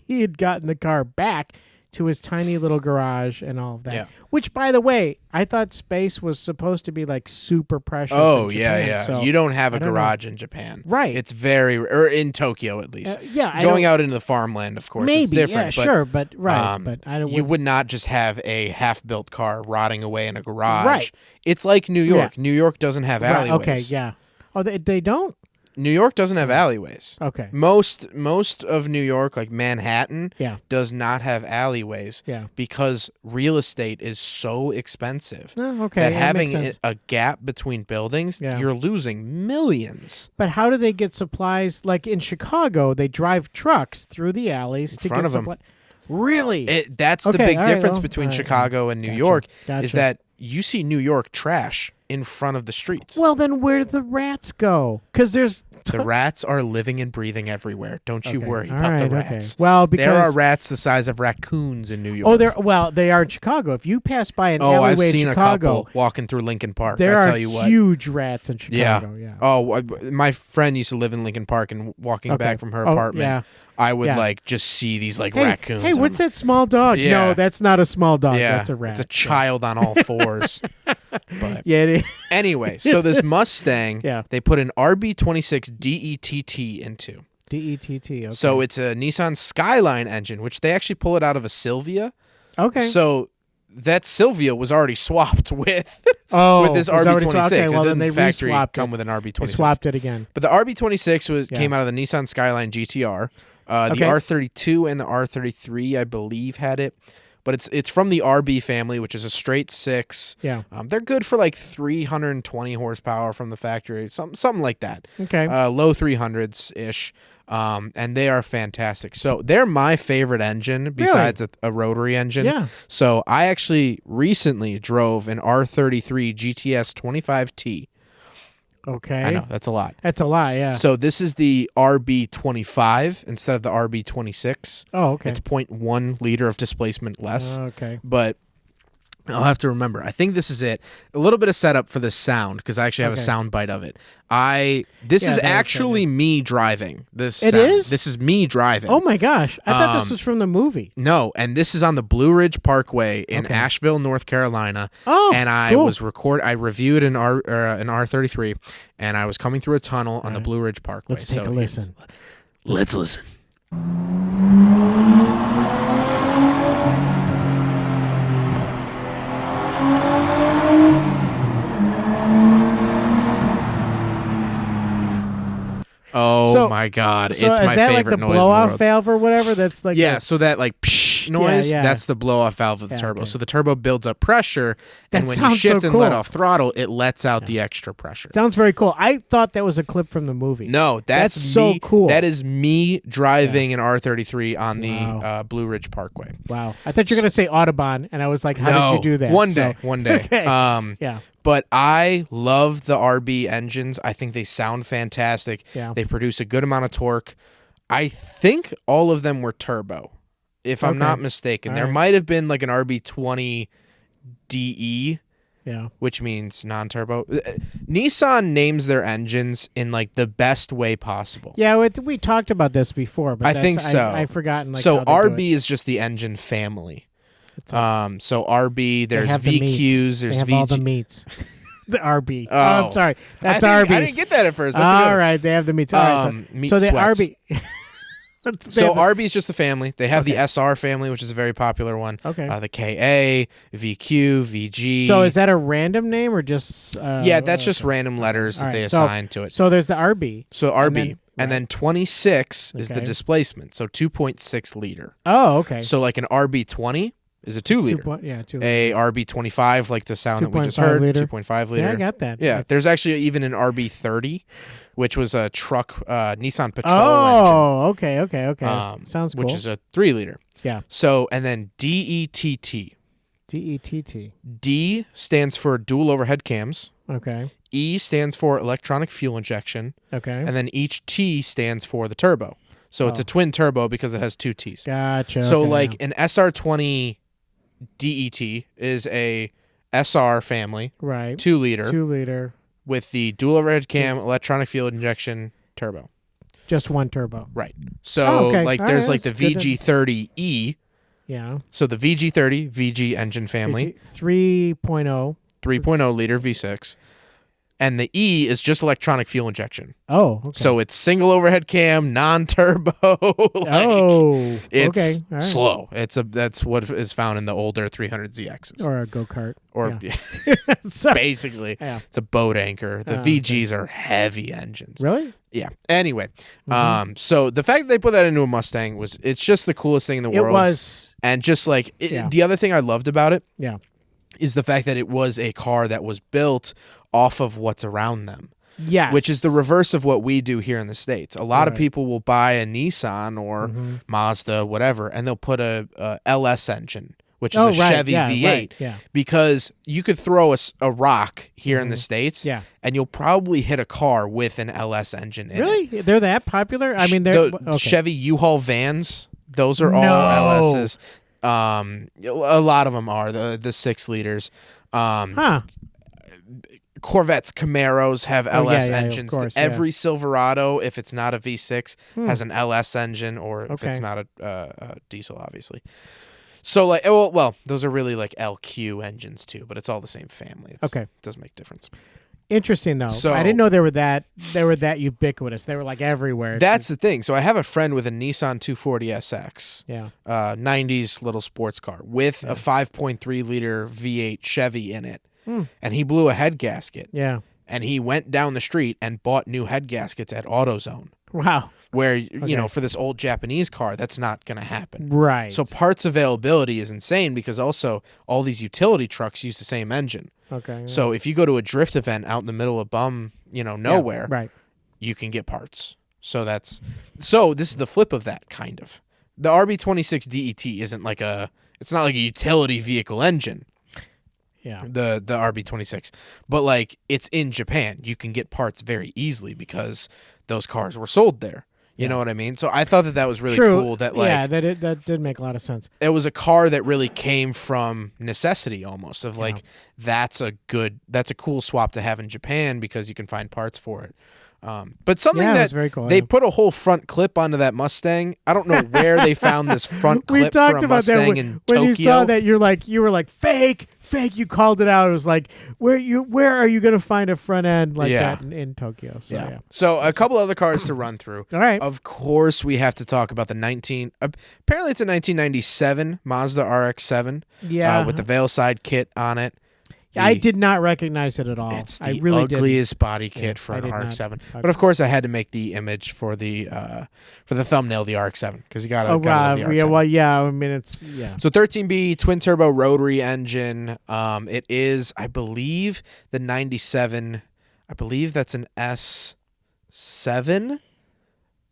S5: he had gotten the car back to his tiny little garage and all of that.
S4: Yeah.
S5: Which, by the way, I thought space was supposed to be like super precious.
S4: Oh,
S5: in
S4: yeah,
S5: Japan,
S4: yeah.
S5: So
S4: You don't have a
S5: I don't know.
S4: garage in Japan.
S5: Right.
S4: It's or in Tokyo at least.
S5: yeah, I
S4: Going
S5: don't-
S4: out into the farmland, of course,
S5: maybe,
S4: it's different.
S5: yeah,
S4: but,
S5: sure, but right, but I don't.
S4: You would not just have a half-built car rotting away in a garage.
S5: Right.
S4: It's like New York.
S5: Yeah.
S4: New York doesn't have
S5: Right,
S4: alleyways.
S5: okay, yeah. Oh, they don't.
S4: New York doesn't have alleyways.
S5: Okay.
S4: Most of New York, like Manhattan,
S5: Yeah.
S4: does not have alleyways.
S5: Yeah.
S4: Because real estate is so expensive
S5: Oh, okay.
S4: that
S5: yeah,
S4: having
S5: makes sense.
S4: a gap between buildings,
S5: Yeah.
S4: you're losing millions.
S5: But how do they get supplies? Like in Chicago, they drive trucks through the alleys to
S4: front
S5: get
S4: of 'em.
S5: supplies. Really?
S4: That's the
S5: Okay,
S4: big
S5: all right,
S4: difference
S5: well,
S4: between
S5: all right,
S4: Chicago and New
S5: gotcha,
S4: York is
S5: gotcha.
S4: that you see New York trash in front of the streets.
S5: Well, then where do the rats go? Because there's
S4: the rats are living and breathing everywhere. Don't you
S5: Okay,
S4: worry
S5: all
S4: about the
S5: right,
S4: rats.
S5: Okay. Well, because
S4: there are rats the size of raccoons in New York.
S5: Oh, they are in Chicago. If you pass by an
S4: I've
S5: alleyway
S4: seen
S5: in
S4: a
S5: Chicago,
S4: couple walking through Lincoln Park.
S5: there
S4: I
S5: are
S4: tell you what.
S5: huge rats in Chicago. Yeah.
S4: Oh, my friend used to live in Lincoln Park, and walking
S5: Okay.
S4: back from her
S5: Oh,
S4: apartment,
S5: yeah.
S4: I would
S5: Yeah.
S4: like just see these like
S5: Hey,
S4: raccoons.
S5: hey,
S4: and
S5: what's
S4: I'm-
S5: that small dog?
S4: Yeah.
S5: No, that's not a small dog.
S4: Yeah,
S5: That's a rat.
S4: it's a child on all fours. But
S5: Yeah, it is.
S4: anyway, so this Mustang,
S5: Yeah.
S4: they put an RB26 DETT into.
S5: DETT. Okay.
S4: So it's a Nissan Skyline engine, which they actually pull it out of a Silvia.
S5: okay.
S4: So that Silvia was already swapped with
S5: Oh,
S4: this
S5: it was already
S4: RB26.
S5: swapped. Okay, well,
S4: it
S5: then
S4: didn't
S5: they
S4: factory
S5: re-swapped
S4: come
S5: it.
S4: with an
S5: They
S4: RB26.
S5: swapped it again.
S4: But the RB26
S5: Yeah.
S4: came out of the Nissan Skyline GTR. The
S5: Okay.
S4: R32 and the R33, I believe, had it. But it's from the RB family, which is a straight 6.
S5: Yeah.
S4: They're good for like 320 horsepower from the factory, something like that.
S5: Okay.
S4: Low 300s ish. And they are fantastic. So they're my favorite engine besides a rotary engine.
S5: Yeah.
S4: So I actually recently drove an R33 GTS 25T.
S5: Okay.
S4: I know that's a lot.
S5: That's a lot. Yeah.
S4: So this is the RB25 instead of the RB26.
S5: Oh, okay.
S4: It's 0.1 liter of displacement less.
S5: Okay.
S4: But I'll have to remember. I think this is it. A little bit of setup for the sound because I actually have a
S5: Okay.
S4: sound bite of it. This
S5: Yeah,
S4: is
S5: that is
S4: actually me driving. This
S5: It
S4: sound.
S5: is?
S4: This is me driving.
S5: Oh my gosh! I thought this
S4: Um,
S5: was from the movie.
S4: No, and this is on the Blue Ridge Parkway in
S5: Okay.
S4: Asheville, North Carolina.
S5: Oh,
S4: and I
S5: cool.
S4: was I reviewed an R33, and I was coming through a tunnel on the Blue Ridge Parkway.
S5: Let's take a
S4: So
S5: listen.
S4: Let's listen. Oh
S5: So-
S4: my God!
S5: So
S4: it's
S5: is
S4: my
S5: that
S4: favorite
S5: like the
S4: noise in the
S5: blow-off
S4: world.
S5: valve or whatever? That's like
S4: Yeah,
S5: the-
S4: so that like psh noise,
S5: yeah.
S4: that's the blow off valve of the
S5: Yeah,
S4: turbo.
S5: okay.
S4: So the turbo builds up pressure,
S5: That
S4: and when you
S5: sounds so
S4: shift and let
S5: cool.
S4: off throttle, it lets out the extra pressure.
S5: sounds very cool. I thought that was a clip from the movie.
S4: No, that's
S5: so
S4: me-
S5: cool.
S4: That is me driving an R33 on the
S5: Wow.
S4: Blue Ridge Parkway.
S5: Wow. I thought you were gonna say Audubon, and I was like, how
S4: no,
S5: did you do that?
S4: One
S5: So-
S4: day, one day.
S5: Okay. Yeah.
S4: But I love the RB engines. I think they sound fantastic.
S5: Yeah.
S4: They produce a good amount of torque. I think all of them were turbo, if I'm
S5: Okay.
S4: not mistaken.
S5: All
S4: There
S5: right.
S4: might have been like an RB20 DE
S5: Yeah.
S4: which means non-turbo. Nissan names their engines in like the best way possible.
S5: Yeah, we talked about this before, but
S4: I think so.
S5: I've forgotten. Like,
S4: so
S5: how they do
S4: RB
S5: it.
S4: is just the engine family.
S5: It's like-
S4: So RB,
S5: they
S4: there's
S5: have the meats.
S4: VQs,
S5: They
S4: there's
S5: have
S4: VG.
S5: all the meats. The RB.
S4: Oh.
S5: I'm sorry. That's
S4: I
S5: Arby's.
S4: didn't get that at first. That's a good
S5: All
S4: one.
S5: right, they have the meats. All right,
S4: Meat
S5: so the
S4: sweats.
S5: RB.
S4: So RB is just the family. They have the SR family, which is a very popular one.
S5: Okay.
S4: The KA, VQ, VG.
S5: So is that a random name or just?
S4: Yeah, that's just random letters that
S5: All
S4: they
S5: right, so-
S4: assign to it.
S5: So there's the RB.
S4: So RB. And
S5: then-
S4: then 26 is the
S5: Okay.
S4: displacement, so 2.6 liter.
S5: Oh, okay.
S4: So like an RB20 is a 2 liter.
S5: 2
S4: A RB25, like the sound that we just
S5: 2.5
S4: heard,
S5: liter.
S4: 2.5 liter.
S5: Yeah, I got that.
S4: Yeah, there's actually even an RB30, which was a truck Nissan Patrol
S5: Oh, okay.
S4: engine,
S5: Sounds cool.
S4: which is a 3 liter.
S5: Yeah.
S4: So, and then DETT.
S5: DETT.
S4: D stands for dual overhead cams.
S5: Okay.
S4: E stands for electronic fuel injection.
S5: Okay.
S4: And then each T stands for the turbo. So it's a twin turbo because it has 2 T's.
S5: Gotcha.
S4: So
S5: okay,
S4: like an SR20 DET is a SR family,
S5: right.
S4: 2 liter,
S5: 2 liter.
S4: with the dual overhead cam, electronic fuel injection, turbo.
S5: Just one turbo.
S4: Right. So
S5: Oh, okay.
S4: like
S5: All
S4: there's
S5: right,
S4: like the
S5: that's good to-
S4: VG30E.
S5: Yeah.
S4: So the VG30, VG engine family,
S5: 3.0.
S4: 3.0 liter V6. And the E is just electronic fuel injection.
S5: Oh, okay.
S4: So it's single overhead cam, non-turbo.
S5: Oh,
S4: It's
S5: okay. All right.
S4: slow. That's what is found in the older 300ZXs.
S5: Or a go-kart.
S4: Or
S5: yeah. So-
S4: basically,
S5: Yeah.
S4: it's a boat anchor. The
S5: Oh, okay.
S4: VGs are heavy engines.
S5: Really?
S4: Yeah. Anyway,
S5: Mm-hmm.
S4: so the fact that they put that into a Mustang it's just the coolest thing in the
S5: It
S4: world.
S5: was.
S4: And just like
S5: Yeah.
S4: the other thing I loved about it
S5: Yeah.
S4: is the fact that it was a car that was built off of what's around them.
S5: Yes.
S4: Which is the reverse of what we do here in the States. A lot of
S5: Right.
S4: people will buy a Nissan or Mazda, whatever, and they'll put a LS engine, which is a Chevy
S5: yeah,
S4: V8.
S5: Right. Yeah.
S4: Because you could throw a rock here in the States,
S5: Yeah.
S4: and you'll probably hit a car with an LS engine in
S5: Really?
S4: it.
S5: They're that popular? I mean, they're okay.
S4: Chevy U-Haul vans, those are all
S5: No.
S4: LSs. A lot of them are, the 6 liters.
S5: Huh.
S4: Corvettes, Camaros have
S5: Oh,
S4: LS
S5: yeah, of
S4: engines.
S5: course, yeah.
S4: Every Silverado, if it's not a V6, has an LS engine, or if
S5: Okay.
S4: it's not a diesel, obviously. So like, well, those are really like LQ engines too, but it's all the same family.
S5: Okay.
S4: It doesn't make a difference.
S5: Interesting though.
S4: So-
S5: I didn't know they were that ubiquitous. They were like everywhere.
S4: That's the thing. So I have a friend with a Nissan 240SX,
S5: yeah.
S4: 90s little sports car with a 5.3 liter V8 Chevy in it, and he blew a head gasket.
S5: Yeah.
S4: And he went down the street and bought new head gaskets at AutoZone.
S5: Wow.
S4: Where, you know, for this old Japanese car, that's not going to happen.
S5: Right.
S4: So parts availability is insane because also all these utility trucks use the same engine.
S5: Okay. Yeah.
S4: So if you go to a drift event out in the middle of nowhere,
S5: Right.
S4: you can get parts. So this is the flip of that, kind of. The RB26 DET isn't like it's not like a utility vehicle engine.
S5: Yeah.
S4: The RB26, but like it's in Japan, you can get parts very easily because those cars were sold there. You know what I mean? So I thought that was really
S5: True.
S4: cool. That like
S5: yeah, that did make a lot of sense.
S4: it was a car that really came from necessity, almost of like that's a cool swap to have in Japan because you can find parts for it. But something
S5: Yeah,
S4: that
S5: that's very cool,
S4: they
S5: yeah.
S4: put a whole front clip onto that Mustang. I don't know where they found this front
S5: We
S4: clip
S5: talked
S4: for a
S5: about that
S4: Mustang
S5: when,
S4: in
S5: when
S4: Tokyo.
S5: you saw that. You were like fake. You called it out. It was like where are you gonna find a front end like
S4: Yeah.
S5: that in Tokyo? So yeah.
S4: So a couple other cars to run through.
S5: All right.
S4: Of course, we have to talk about the apparently it's a 1997 Mazda RX-7.
S5: Yeah.
S4: With the veil side kit on it.
S5: I did not recognize it at all.
S4: It's
S5: I
S4: the
S5: really didn't.
S4: ugliest body kit for
S5: I
S4: an
S5: did not.
S4: RX-7. But of course, I had to make the image for the thumbnail, the RX-7, because you got
S5: Oh
S4: to
S5: wow.
S4: the
S5: Yeah.
S4: RX-7.
S5: Well, yeah. I mean, it's
S4: So 13B twin turbo rotary engine. It is, I believe, the 97. I believe that's an S7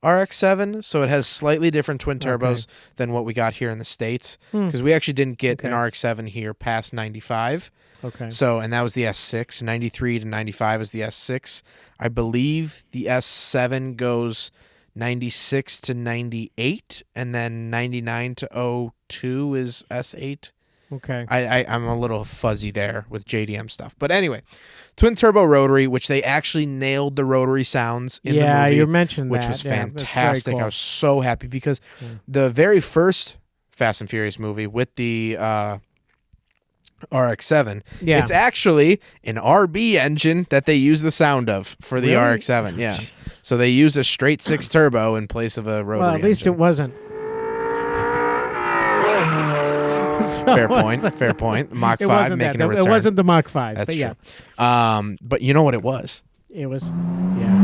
S4: RX-7. So it has slightly different twin turbos than what we got here in the States, because we actually didn't get an RX-7 here past 95.
S5: okay.
S4: So, and that was the S6. 93 to 95 is the S6. I believe the S7 goes 96 to 98, and then 99 to 02 is S8.
S5: Okay.
S4: I'm a little fuzzy there with JDM stuff. But anyway, twin turbo rotary, which they actually nailed the rotary sounds in the movie.
S5: Yeah, you mentioned
S4: which
S5: that.
S4: was
S5: Yeah, that's very
S4: fantastic.
S5: cool.
S4: I was so happy because the very first Fast and Furious movie with the RX-7,
S5: Yeah.
S4: it's actually an RB engine that they use the sound of for the
S5: Really?
S4: RX-7. Yeah. So they use a straight 6 turbo in place of a rotary
S5: Well, at least
S4: engine.
S5: it wasn't.
S4: Fair point. Fair point. Mach
S5: It
S4: 5
S5: wasn't
S4: making
S5: that.
S4: a return.
S5: It wasn't the Mach 5.
S4: That's
S5: but yeah.
S4: true. But you know what it was?
S5: It was. Yeah.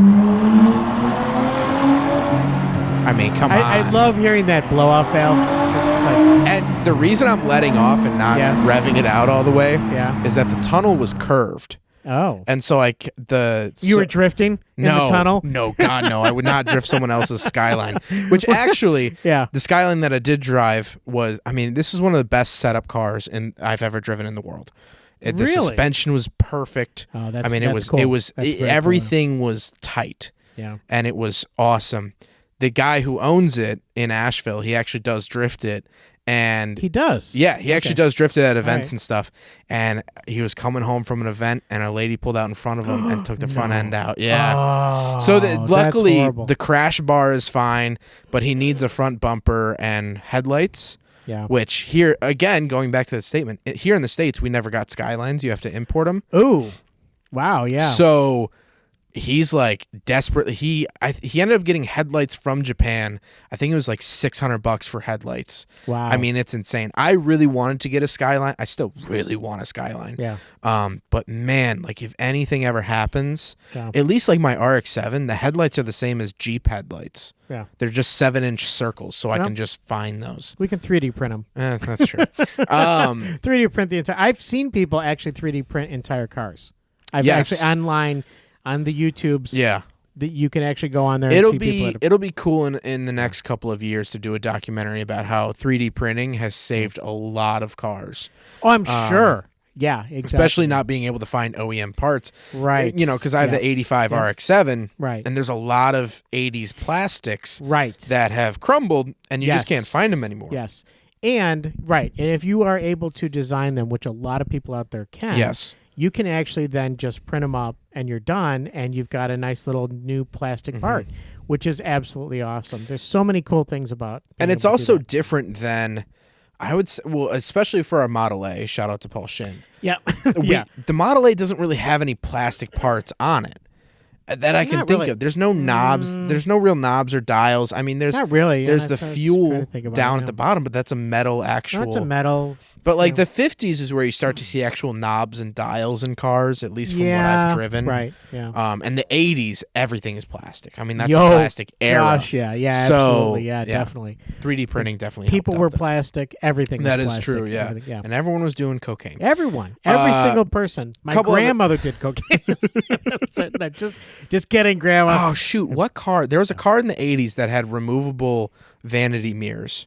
S4: I mean, come on.
S5: I love hearing that blow off valve. It's like,
S4: And the reason I'm letting off and not
S5: Yeah.
S4: revving it out all the way
S5: yeah.
S4: is that the tunnel was curved.
S5: Oh.
S4: And so
S5: You were drifting in the tunnel?
S4: No, God, no. I would not drift someone else's Skyline. Which actually,
S5: Yeah.
S4: the Skyline that I did drive was, I mean, this is one of the best setup cars I've ever driven in the world. The
S5: Really?
S4: suspension was perfect.
S5: Oh, that's
S4: I mean,
S5: that's cool. That's very cool.
S4: everything was tight.
S5: Yeah.
S4: And it was awesome. The guy who owns it in Asheville, he actually does drift it. And
S5: He does.
S4: yeah, he actually does drift it at events
S5: right.
S4: and stuff. And he was coming home from an event, and a lady pulled out in front of him and took the front end out. Yeah.
S5: Oh,
S4: So
S5: that's
S4: luckily,
S5: horrible.
S4: the crash bar is fine, but he needs a front bumper and headlights.
S5: Yeah.
S4: Which here again, going back to the statement, here in the States, we never got Skylines. You have to import them.
S5: Ooh. Wow. Yeah.
S4: So he's like desperately. He ended up getting headlights from Japan. I think it was like $600 for headlights.
S5: Wow.
S4: I mean, it's insane. I really wanted to get a Skyline. I still really want a Skyline.
S5: Yeah.
S4: But man, like if anything ever happens,
S5: Yeah.
S4: at least like my RX-7, the headlights are the same as Jeep headlights.
S5: Yeah.
S4: They're just 7-inch circles, so I
S5: Yep.
S4: can just find those.
S5: We can 3D print them.
S4: That's true.
S5: 3D print the entire. I've seen people actually 3D print entire cars. I've
S4: Yes.
S5: actually online on the YouTubes.
S4: Yeah.
S5: That you can actually go on there.
S4: It'll
S5: and see people that
S4: it'll be cool in the next couple of years to do a documentary about how 3D printing has saved a lot of cars.
S5: Oh, I'm sure. Yeah, exactly.
S4: Especially not being able to find OEM parts.
S5: Right.
S4: You know, because I have
S5: Yeah.
S4: the 85
S5: Yeah.
S4: RX-7.
S5: Right.
S4: And there's a lot of 80s plastics
S5: Right.
S4: that have crumbled, and you
S5: Yes.
S4: just can't find them anymore.
S5: Yes. And right. And if you are able to design them, which a lot of people out there can,
S4: Yes.
S5: you can actually then just print them up and you're done and you've got a nice little new plastic
S4: Mm-hmm.
S5: part, which is absolutely awesome. There's so many cool things about
S4: And
S5: being
S4: it's
S5: able to do
S4: also
S5: that.
S4: different than, I would say, well, especially for our Model A. Shout out to Paul Shin.
S5: Yeah.
S4: We-
S5: yeah.
S4: The Model A doesn't really have any plastic parts on it that I can
S5: Not
S4: think
S5: really.
S4: of. There's no knobs. There's no real knobs or dials. I mean, there's
S5: Not really.
S4: there's
S5: Yeah,
S4: the
S5: that's what I was
S4: fuel
S5: trying to think about,
S4: down
S5: yeah.
S4: at the bottom, but that's a metal actual.
S5: No, it's a metal.
S4: But like the 50s is where you start to see actual knobs and dials in cars, at least from what I've driven.
S5: Right. Yeah.
S4: And the 80s, everything is plastic. I mean, that's
S5: Yo,
S4: the plastic era.
S5: Gosh, yeah. Yeah,
S4: So,
S5: absolutely. Yeah,
S4: yeah.
S5: definitely.
S4: 3D printing definitely
S5: People
S4: helped
S5: were
S4: out there.
S5: plastic. Everything
S4: That
S5: was
S4: is
S5: plastic.
S4: true, yeah.
S5: Everything, yeah.
S4: And everyone was doing cocaine.
S5: Everyone, every single person. My
S4: couple other-
S5: grandmother did cocaine. No, just kidding, Grandma.
S4: Oh shoot! What car? There was a car in the '80s that had removable vanity mirrors.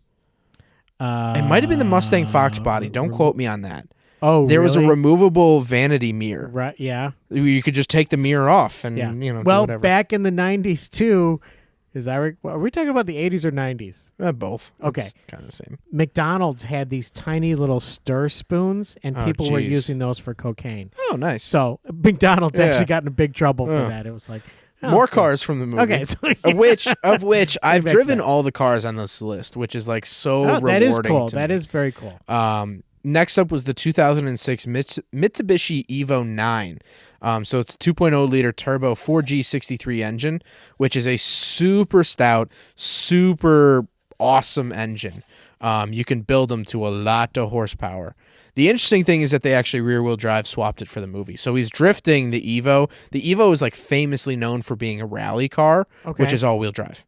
S4: It might have been the Mustang Fox body. Don't quote me on that.
S5: Oh,
S4: There was a
S5: really?
S4: removable vanity mirror.
S5: Right. Yeah.
S4: You could just take the mirror off and
S5: Yeah.
S4: do
S5: Well,
S4: whatever.
S5: back in the '90s too. Are we talking about the '80s or '90s?
S4: Both.
S5: Okay.
S4: It's kind of the same.
S5: McDonald's had these tiny little stir spoons, and
S4: Oh,
S5: people were
S4: geez.
S5: using those for cocaine.
S4: Oh, nice.
S5: So McDonald's
S4: Yeah.
S5: actually got in big trouble for
S4: Oh.
S5: that. It was like oh,
S4: More
S5: cool.
S4: cars from the movie.
S5: Okay, so-
S4: of which I've
S5: back to
S4: driven
S5: that.
S4: all the cars on this list, which is like so
S5: Oh,
S4: rewarding.
S5: that is cool.
S4: to
S5: That
S4: me.
S5: is very cool.
S4: Next up was the 2006 Mitsubishi Evo 9. So it's a 2.0 liter turbo 4G63 engine, which is a super stout, super awesome engine. You can build them to a lot of horsepower. The interesting thing is that they actually rear-wheel drive swapped it for the movie. So he's drifting the Evo. The Evo is like famously known for being a rally car,
S5: Okay.
S4: which is all-wheel drive.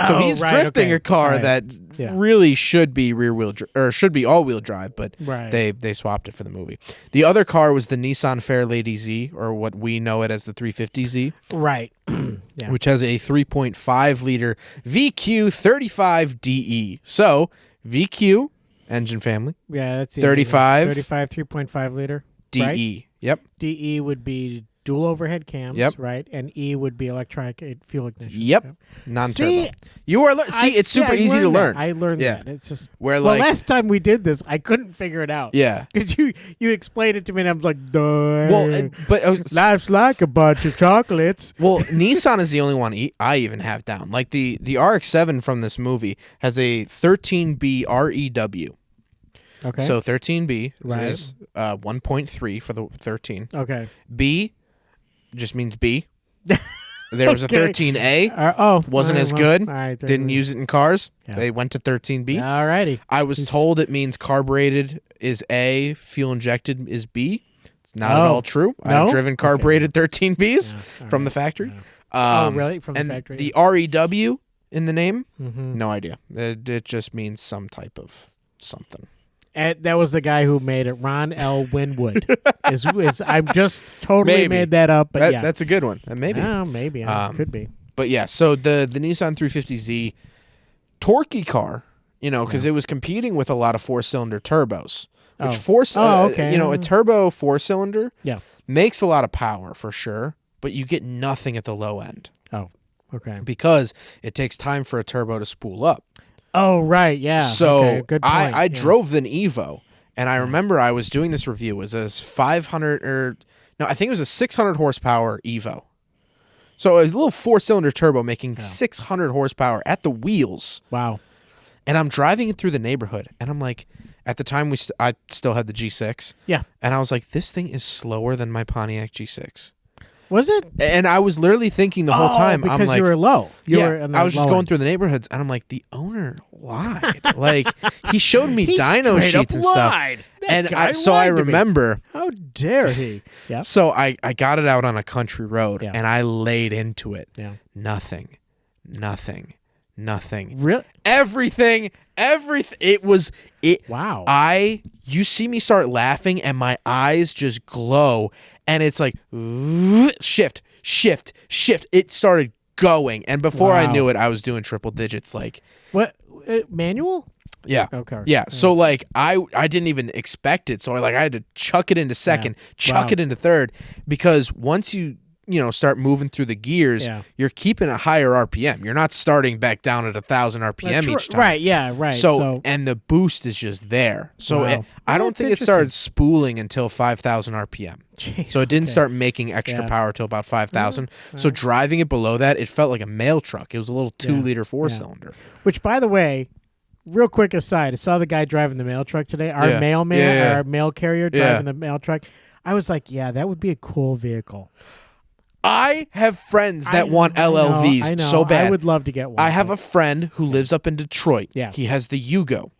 S4: So
S5: Oh,
S4: he's
S5: right,
S4: drifting
S5: okay.
S4: a car
S5: Right.
S4: that
S5: Yeah.
S4: really should be or should be all-wheel drive, but
S5: Right.
S4: they swapped it for the movie. The other car was the Nissan Fairlady Z, or what we know it as the 350Z,
S5: Right. Yeah.
S4: which has a 3.5 liter VQ 35DE. So VQ engine family
S5: Yeah, that's it.
S4: 35.
S5: 35 3.5 liter.
S4: DE.
S5: Right?
S4: Yep.
S5: DE would be dual overhead cams,
S4: Yep.
S5: right? And E would be electronic fuel ignition.
S4: Yep. Non-turbo.
S5: See,
S4: You are it's super easy to learn.
S5: I learned
S4: Yeah.
S5: that. It's just
S4: Where
S5: well,
S4: like
S5: last time we did this, I couldn't figure it out.
S4: yeah.
S5: Because you explained it to me, and I was like, duh.
S4: Well, but
S5: Life's like a bunch of chocolates.
S4: well, Nissan is the only one I even have down. Like the RX-7 from this movie has a 13B REW.
S5: Okay.
S4: So 13B
S5: Right.
S4: is 1.3 for the 13.
S5: Okay.
S4: B just means B. There was a
S5: Okay.
S4: 13A. Wasn't as good.
S5: All right,
S4: Didn't use it in cars.
S5: Yeah.
S4: They went to 13B.
S5: All righty.
S4: I was told it means carbureted is A, fuel injected is B. It's not at
S5: Oh.
S4: all true.
S5: No?
S4: I've driven carbureted 13Bs
S5: Yeah, all
S4: from
S5: right.
S4: the factory.
S5: Oh, really? From the
S4: and
S5: factory?
S4: the REW in the name,
S5: Mhm.
S4: no idea. It just means some type of something.
S5: And that was the guy who made it, Ron L. Winwood. I'm just totally
S4: Maybe.
S5: made that up, but yeah.
S4: That's a good one. Maybe.
S5: Oh, maybe. Could be.
S4: But yeah, so the Nissan 350Z, torquey car, because it was competing with a lot of 4-cylinder turbos. Which
S5: okay.
S4: a turbo 4-cylinder
S5: Yeah.
S4: makes a lot of power for sure, but you get nothing at the low end
S5: Oh, okay.
S4: because it takes time for a turbo to spool up.
S5: Oh, right. Yeah.
S4: So
S5: okay, good point.
S4: I
S5: Yeah.
S4: drove an Evo, and I remember I was doing this review. It was a 500 I think it was a 600 horsepower Evo. So a little 4-cylinder turbo making 600 horsepower at the wheels.
S5: Wow.
S4: And I'm driving it through the neighborhood, and I'm like, at the time I still had the G6.
S5: Yeah.
S4: And I was like, this thing is slower than my Pontiac G6.
S5: Was it?
S4: And I was literally thinking the whole time,
S5: because
S4: I'm like,
S5: you were low. You
S4: yeah,
S5: were in the
S4: I was just
S5: low
S4: going
S5: end.
S4: through the neighborhoods, and I'm like, the owner lied. Like, he showed me
S5: He
S4: dyno
S5: straight up
S4: sheets and stuff.
S5: lied. That
S4: And
S5: guy
S4: I
S5: lied to me.
S4: remember,
S5: How dare he? Yeah.
S4: so I got it out on a country road,
S5: Yeah.
S4: and I laid into it.
S5: Yeah.
S4: Nothing.
S5: Really?
S4: Everything.
S5: Wow.
S4: You see me start laughing, and my eyes just glow, and it's like, shift. It started going, and before I
S5: Wow.
S4: knew it, I was doing triple digits. Like,
S5: What? Manual?
S4: yeah.
S5: Okay.
S4: Yeah. So like I didn't even expect it. So I had to chuck it into second, chuck
S5: Wow.
S4: it into third, because once you start moving through the gears,
S5: Yeah.
S4: you're keeping a higher RPM. You're not starting back down at 1,000 RPM each time.
S5: Right. Yeah. Right.
S4: So and the boost is just there. So
S5: Wow.
S4: I don't
S5: That's
S4: think it started spooling until 5,000 RPM.
S5: Jeez,
S4: So it didn't
S5: okay.
S4: start making extra
S5: Yeah.
S4: power till about 5,000. So driving it below that, it felt like a mail truck. It was a little 2-liter 4-cylinder.
S5: Which, by the way, real quick aside, I saw the guy driving the mail truck today. Our
S4: Yeah.
S5: mailman,
S4: Yeah.
S5: our mail carrier driving the mail truck. I was like, yeah, that would be a cool vehicle.
S4: I have friends that want
S5: I know,
S4: LLVs
S5: I know.
S4: so bad.
S5: I would love to get one.
S4: I have a friend who lives up in Detroit.
S5: Yeah.
S4: He has the Yugo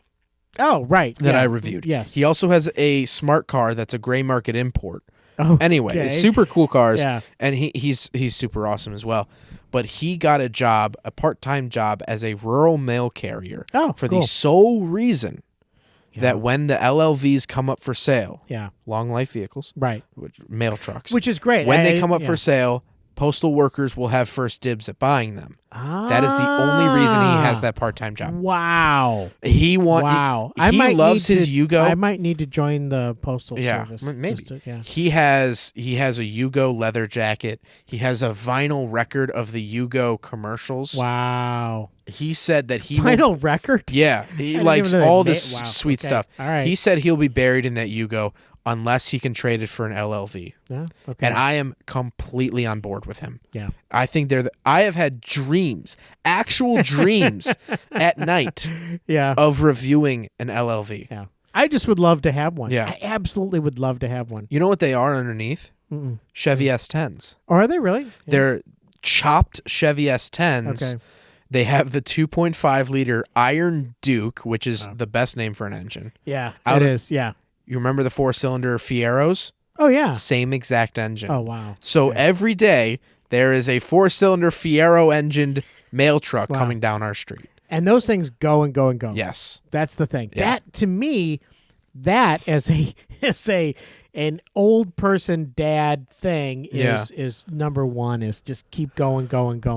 S5: Oh, right.
S4: that
S5: yeah.
S4: I reviewed.
S5: Yes.
S4: He also has a smart car that's a gray market import.
S5: Oh,
S4: Anyway,
S5: okay.
S4: it's super cool cars.
S5: Yeah.
S4: And he's super awesome as well. But he got a job, a part-time job as a rural mail carrier for
S5: cool.
S4: the sole reason that when the LLVs come up for sale,
S5: Yeah.
S4: long life vehicles,
S5: Right.
S4: mail trucks,
S5: Which is great.
S4: when they come up
S5: yeah.
S4: for sale, postal workers will have first dibs at buying them. That is the only reason he has that part-time job.
S5: Wow.
S4: He
S5: Wow.
S4: He loves his Yugo.
S5: I might need to join the postal
S4: Yeah,
S5: service.
S4: maybe.
S5: just to- yeah.
S4: He has a Yugo leather jacket. He has a vinyl record of the Yugo commercials.
S5: Wow.
S4: He said that he will,
S5: Final record?
S4: yeah, he
S5: didn't
S4: likes
S5: even know
S4: all
S5: they
S4: this
S5: made- wow,
S4: sweet
S5: okay.
S4: stuff.
S5: All right.
S4: He said he'll be buried in that Yugo unless he can trade it for an LLV.
S5: Yeah. Okay.
S4: And I am completely on board with him.
S5: yeah.
S4: I think I have had actual dreams at night
S5: Yeah.
S4: of reviewing an LLV.
S5: Yeah. I just would love to have one.
S4: Yeah.
S5: I absolutely would love to have one.
S4: You know what they are underneath?
S5: Mm-mm.
S4: Chevy S10s.
S5: Or are they really? Yeah.
S4: They're chopped Chevy S10s.
S5: Okay.
S4: They have the 2.5 liter Iron Duke, which is the best name for an engine.
S5: Yeah.
S4: Out
S5: It
S4: of-
S5: is. Yeah.
S4: You remember the 4-cylinder Fieros?
S5: Oh, yeah.
S4: Same exact engine.
S5: Oh, wow.
S4: So
S5: Okay.
S4: every day there is a 4-cylinder Fiero engined mail truck
S5: Wow.
S4: coming down our street.
S5: And those things go and go and go.
S4: Yes.
S5: That's the thing.
S4: Yeah.
S5: That, to me, that as an old person dad thing is number one, is just keep going.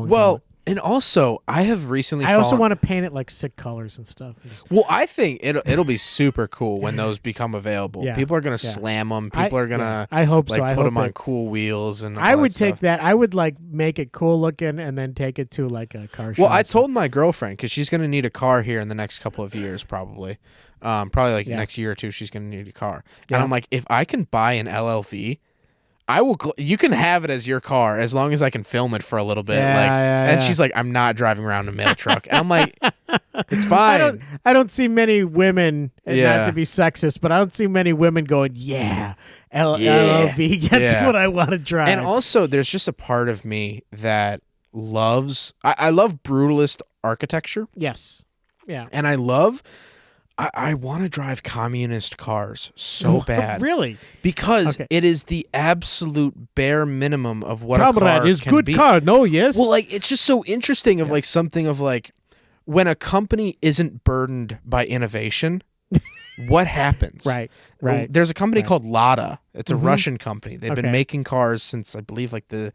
S4: Well, And also, I have recently
S5: I also
S4: fallen-
S5: want to paint it like sick colors and stuff.
S4: Well, I think it'll be super cool when those become available.
S5: Yeah.
S4: People are gonna slam them. People are gonna.
S5: I hope so.
S4: like
S5: I
S4: put
S5: hope
S4: them on
S5: it-
S4: cool wheels and.
S5: I
S4: all
S5: would
S4: that
S5: take
S4: stuff.
S5: that. I would like make it cool looking and then take it to like a car show.
S4: Well, I
S5: or something.
S4: told my girlfriend because she's gonna need a car here in the next couple of years, probably. Probably like next year or two, she's gonna need a car.
S5: Yeah.
S4: And I'm like, if I can buy an LLV. I will. You can have it as your car as long as I can film it for a little bit. And she's like, "I'm not driving around a mail truck." And I'm like, "It's fine."
S5: I don't see many women, and
S4: Yeah.
S5: not to be sexist, but I don't see many women going, LLV gets
S4: Yeah.
S5: what I want to drive.
S4: And also, there's just a part of me that loves. I love brutalist architecture,
S5: yes, yeah,
S4: and I love. I want to drive communist cars so bad.
S5: really.
S4: Because
S5: Okay.
S4: it is the absolute bare minimum of what a
S5: Comrade
S4: car
S5: is
S4: can
S5: good
S4: be.
S5: car. No, yes.
S4: Well, like it's just so interesting of like something of like when a company isn't burdened by innovation, what happens?
S5: right.
S4: There's a company
S5: Right.
S4: called Lada. It's a
S5: Mhm.
S4: Russian company. They've
S5: Okay.
S4: been making cars since I believe like the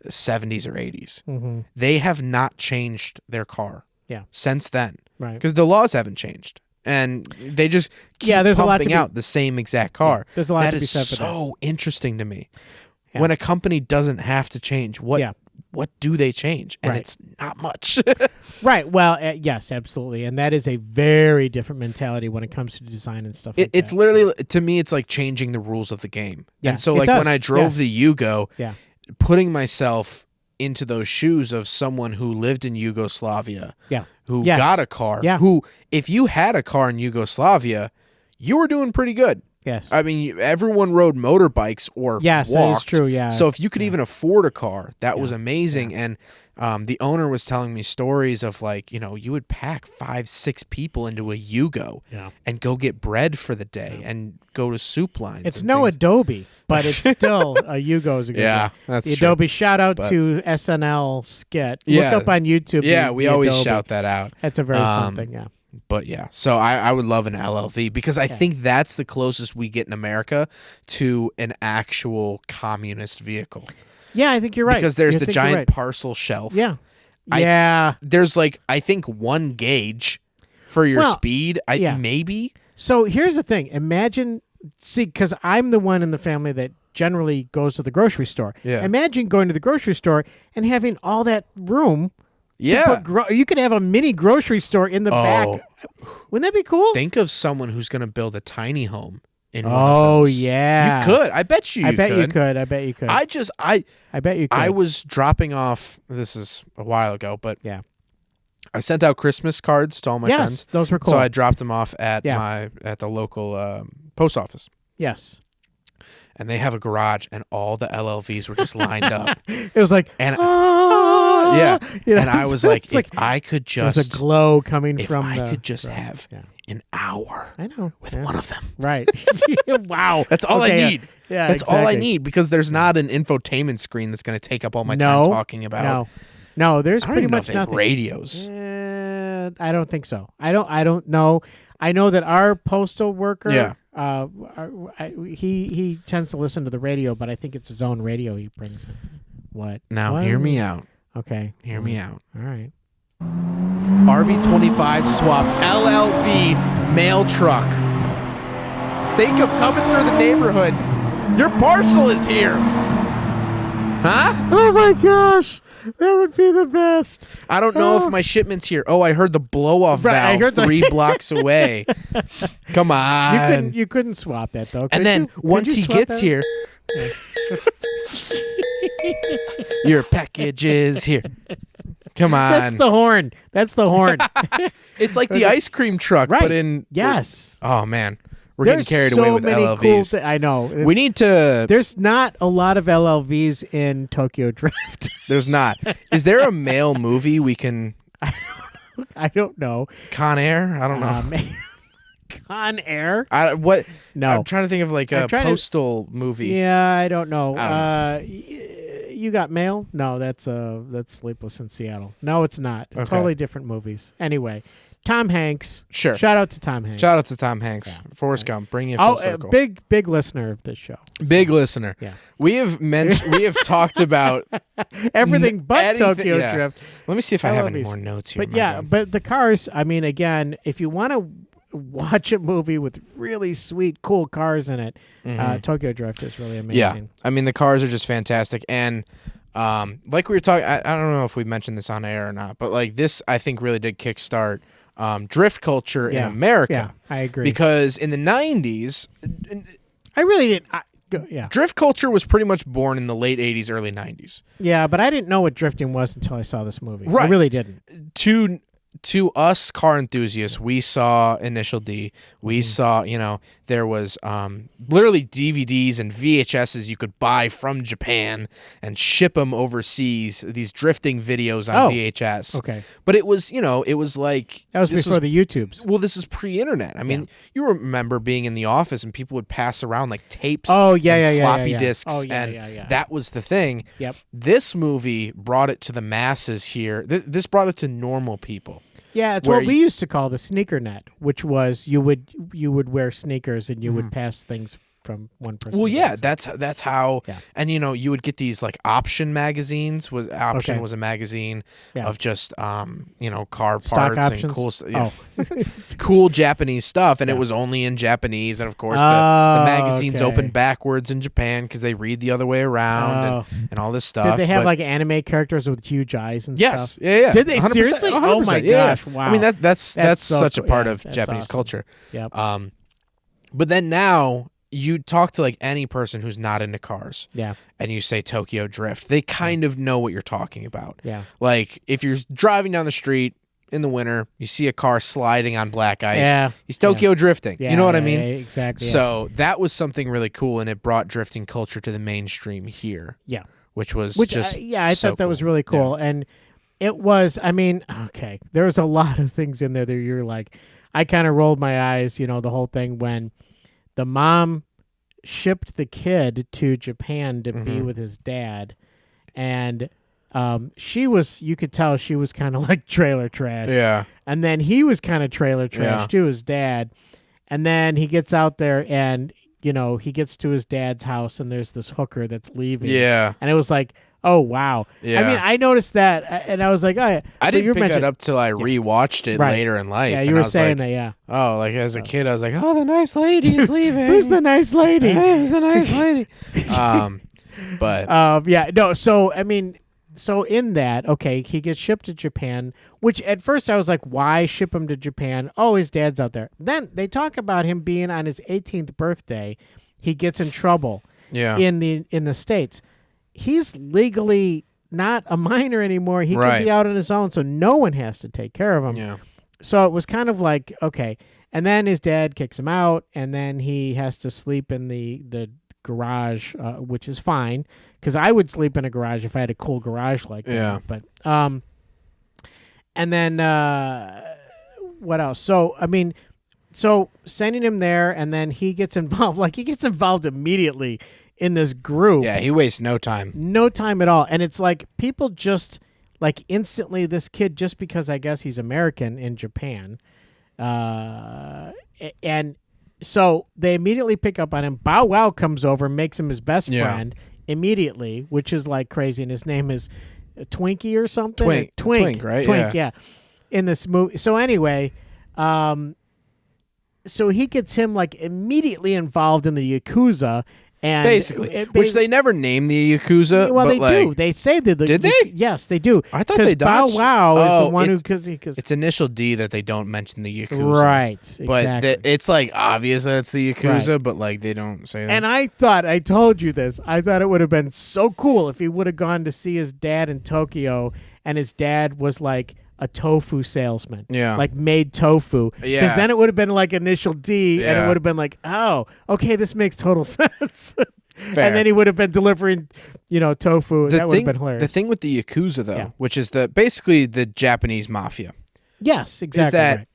S4: 70s or 80s.
S5: Mm-hmm.
S4: They have not changed their car.
S5: Yeah.
S4: Since then,
S5: Right.
S4: because the laws haven't changed. And they just keep
S5: there's a lot to
S4: pumping
S5: be-
S4: out the same exact car.
S5: There's a lot
S4: That
S5: to be
S4: is
S5: said for that.
S4: so interesting to me.
S5: Yeah.
S4: When a company doesn't have to change, what do they change? And
S5: Right.
S4: it's not much.
S5: Right. Well, yes, absolutely. And that is a very different mentality when it comes to design and stuff like
S4: It's
S5: that.
S4: literally, to me, it's like changing the rules of the game.
S5: Yeah,
S4: And so
S5: it
S4: like
S5: does,
S4: when I drove
S5: yes.
S4: the Yugo,
S5: Yeah.
S4: putting myself into those shoes of someone who lived in Yugoslavia,
S5: Yeah.
S4: who
S5: Yes.
S4: got a car,
S5: Yeah.
S4: who, if you had a car in Yugoslavia, you were doing pretty good.
S5: Yes.
S4: I mean, everyone rode motorbikes or
S5: Yes, that is
S4: walked.
S5: true, yeah.
S4: So if you could
S5: Yeah.
S4: even afford a car, that was
S5: Yeah.
S4: amazing. And the owner was telling me stories of like, you would pack 5-6 people into a Yugo
S5: Yeah.
S4: and go get bread for the day and go to soup lines.
S5: It's
S4: and
S5: no
S4: things.
S5: Adobe, but it's still a Yugo is a good
S4: Yeah,
S5: one.
S4: that's
S5: the
S4: true.
S5: Adobe. Shout out
S4: But-
S5: to SNL skit.
S4: Yeah.
S5: Look up on YouTube.
S4: Yeah,
S5: the-
S4: we
S5: the
S4: always
S5: Adobe.
S4: shout that out.
S5: That's a very fun thing. Yeah.
S4: But yeah, so I would love an LLV because I think that's the closest we get in America to an actual communist vehicle.
S5: Yeah, I think you're right.
S4: Because there's
S5: I
S4: the
S5: think you're
S4: giant
S5: right.
S4: parcel shelf.
S5: Yeah.
S4: I-
S5: Yeah.
S4: There's like, I think one gauge for your
S5: Well,
S4: speed.
S5: yeah.
S4: Maybe.
S5: So here's the thing. Imagine, because I'm the one in the family that generally goes to the grocery store.
S4: Yeah.
S5: Imagine going to the grocery store and having all that room.
S4: Yeah.
S5: You could have a mini grocery store in the back. Wouldn't that be cool?
S4: Think of someone who's going to build a tiny home in one of
S5: Oh,
S4: those.
S5: yeah.
S4: You could. I bet you
S5: I bet
S4: could.
S5: you could. I bet you could.
S4: I
S5: bet you could.
S4: I was dropping off, this is a while ago, but
S5: Yeah.
S4: I sent out Christmas cards to all my
S5: Yes,
S4: friends.
S5: those were cool.
S4: So I dropped them off at
S5: Yeah.
S4: at the local post office.
S5: Yes.
S4: And they have a garage, and all the LLVs were just lined up.
S5: It was like,
S4: And
S5: yeah.
S4: and I was like,
S5: it's
S4: if I could
S5: there's
S4: just,
S5: a glow coming
S4: if
S5: from
S4: I
S5: the
S4: could just
S5: garage.
S4: have
S5: Yeah.
S4: an hour
S5: I know.
S4: with
S5: Yeah.
S4: one of them.
S5: Right. Wow.
S4: That's all
S5: Okay,
S4: I need.
S5: Yeah.
S4: That's all I
S5: exactly.
S4: need because there's not an infotainment screen that's going to take up all my time talking about.
S5: No, there's
S4: I don't
S5: pretty
S4: even know
S5: much
S4: if they have
S5: nothing.
S4: radios.
S5: I don't think so. I don't know. I know that our postal worker,
S4: Yeah.
S5: he tends to listen to the radio, but I think it's his own radio he brings in. What?
S4: Now,
S5: What?
S4: hear me out.
S5: Okay.
S4: Hear me out.
S5: All right.
S4: RB25 swapped LLV mail truck. Think of coming through the neighborhood. Your parcel is here. Huh?
S5: Oh my gosh, that would be the best.
S4: I don't know if my shipment's here. Oh, I heard the blow-off
S5: Right, I
S4: valve
S5: heard the-
S4: 3 blocks away. Come on.
S5: You couldn't swap that though.
S4: And then once he gets here, your package is here. Come on.
S5: That's the horn. That's the horn.
S4: It's like the ice cream truck,
S5: Right.
S4: but in
S5: Yes.
S4: Oh man, we're
S5: There's
S4: getting carried
S5: so
S4: away with
S5: many
S4: LLVs.
S5: Cool I know.
S4: We need to.
S5: There's not a lot of LLVs in Tokyo Drift.
S4: There's not. Is there a male movie we can?
S5: I don't know.
S4: Con Air? I don't know.
S5: Con Air?
S4: What?
S5: No.
S4: I'm trying to think of like
S5: I'm
S4: a
S5: trying to-
S4: postal movie.
S5: Yeah, I don't know.
S4: I don't
S5: You Got Mail? No, that's Sleepless in Seattle. No, it's not.
S4: Okay.
S5: Totally different movies. Anyway, Tom Hanks.
S4: Sure.
S5: Shout out to Tom Hanks.
S4: Shout out to Tom Hanks.
S5: Yeah.
S4: Forrest Gump. Bring you full circle.
S5: Big listener of this show.
S4: Big listener.
S5: Yeah.
S4: We have talked about
S5: everything but
S4: anything-
S5: Tokyo
S4: yeah.
S5: Drift.
S4: Let me see if I have
S5: love
S4: any
S5: these.
S4: more notes here.
S5: But yeah, but the cars, I mean, again, if you want to watch a movie with really sweet, cool cars in it, Tokyo Drift is really amazing.
S4: Yeah, I mean the cars are just fantastic, and like we were talking, I don't know if we mentioned this on air or not, but like this, I think really did kickstart drift culture in America.
S5: Yeah, I agree.
S4: Because in the '90s,
S5: I really didn't.
S4: drift culture was pretty much born in the late '80s, early '90s.
S5: Yeah, but I didn't know what drifting was until I saw this movie.
S4: Right.
S5: I really didn't.
S4: To us car enthusiasts, we saw Initial D. We saw, there was literally DVDs and VHSs you could buy from Japan and ship them overseas, these drifting videos on VHS.
S5: Okay.
S4: But it was, it was like...
S5: That was before the YouTubes.
S4: Well, this is pre-internet. I mean, you remember being in the office and people would pass around like tapes
S5: and
S4: floppy disks.
S5: Oh,
S4: and that was the thing.
S5: Yep.
S4: This movie brought it to the masses here. This brought it to normal people.
S5: Yeah, it's what we used to call the sneaker net, which was you would wear sneakers and you would pass things from one person.
S4: Well,
S5: to
S4: yeah,
S5: the
S4: that's how.
S5: Yeah.
S4: And you would get these like Option magazines. Option
S5: Okay.
S4: was a magazine
S5: Yeah.
S4: of just car
S5: Stock
S4: parts
S5: options?
S4: and cool stuff.
S5: Oh.
S4: Cool Japanese stuff, and it was only in Japanese. And of course, the magazines open backwards in Japan because they read the other way around and all this stuff.
S5: Did they have
S4: But
S5: like anime characters with huge eyes and
S4: yes,
S5: stuff?
S4: yeah.
S5: Did they
S4: 100%,
S5: seriously?
S4: 100%,
S5: Oh my
S4: yeah.
S5: gosh! Wow.
S4: I mean that's
S5: so
S4: such a
S5: cool.
S4: part
S5: Yeah,
S4: of
S5: that's
S4: Japanese
S5: awesome.
S4: culture.
S5: Yep.
S4: But then now you talk to like any person who's not into cars.
S5: Yeah.
S4: And you say Tokyo Drift, they kind of know what you're talking about.
S5: Yeah.
S4: Like if you're driving down the street in the winter, you see a car sliding on black ice.
S5: Yeah.
S4: He's Tokyo drifting.
S5: Yeah,
S4: You know what I
S5: yeah,
S4: mean?
S5: yeah, exactly. Yeah.
S4: So that was something really cool, and it brought drifting culture to the mainstream here.
S5: Yeah.
S4: Which was just
S5: I
S4: so
S5: thought that was
S4: cool.
S5: really cool.
S4: Yeah.
S5: And it was, I mean, okay, there was a lot of things in there that you're like, I kind of rolled my eyes, the whole thing when the mom shipped the kid to Japan to be with his dad, and you could tell she was kind of like trailer trash.
S4: Yeah.
S5: And then he was kind of trailer trash
S4: Yeah.
S5: too, his dad. And then he gets out there and, he gets to his dad's house and there's this hooker that's leaving.
S4: Yeah.
S5: And it was like, oh, wow.
S4: Yeah.
S5: I mean, I noticed that and I was like, oh, yeah.
S4: I didn't pick that up till I rewatched it
S5: Right.
S4: later in life.
S5: Yeah,
S4: and
S5: you
S4: I
S5: were
S4: was
S5: saying
S4: like,
S5: that, yeah.
S4: Oh, like as a kid, I was like, oh, the nice lady is leaving.
S5: Who's the nice lady?
S4: Who's the nice lady? But
S5: yeah, no, so, I mean, so in that, okay, he gets shipped to Japan, which at first I was like, why ship him to Japan? Oh, his dad's out there. Then they talk about him being on his 18th birthday. He gets in trouble
S4: yeah.
S5: in the States. He's legally not a minor anymore. He
S4: Right.
S5: can be out on his own, so no one has to take care of him.
S4: Yeah.
S5: So it was kind of like, okay. And then his dad kicks him out, and then he has to sleep in the garage, which is fine, because I would sleep in a garage if I had a cool garage like that.
S4: Yeah.
S5: But and then what else? So I mean, so sending him there, and then he gets involved. Like he gets involved immediately in this group.
S4: Yeah, he wastes no time.
S5: No time at all. And it's like people just like instantly this kid, just because I guess he's American in Japan. And so they immediately pick up on him. Bow Wow comes over, makes him his best friend immediately, which is like crazy. And his name is Twinkie or something.
S4: Twink, right?
S5: Twink, yeah. In this movie. So anyway, so he gets him like immediately involved in the Yakuza. And
S4: Basically, which they never name the Yakuza.
S5: Well,
S4: but
S5: they
S4: like,
S5: do. They say that.
S4: Did they?
S5: Yes, they do.
S4: I thought they
S5: Bow
S4: dodged.
S5: Wow is the one who
S4: it's,
S5: because
S4: it's Initial D that they don't mention the Yakuza.
S5: right,
S4: But
S5: exactly.
S4: it's like obvious that it's the Yakuza,
S5: Right.
S4: but like they don't say that.
S5: And I told you this. I thought it would have been so cool if he would have gone to see his dad in Tokyo, and his dad was like a tofu salesman.
S4: Yeah.
S5: Like made tofu.
S4: Yeah.
S5: Because then it would have been like Initial D, and it
S4: Yeah.
S5: would have been like, oh, okay, this makes total sense.
S4: Fair.
S5: And then he would have been delivering, tofu. That would have been hilarious.
S4: The thing with the Yakuza, though,
S5: Yeah.
S4: which is basically the Japanese mafia,
S5: yes, exactly.
S4: is that
S5: right.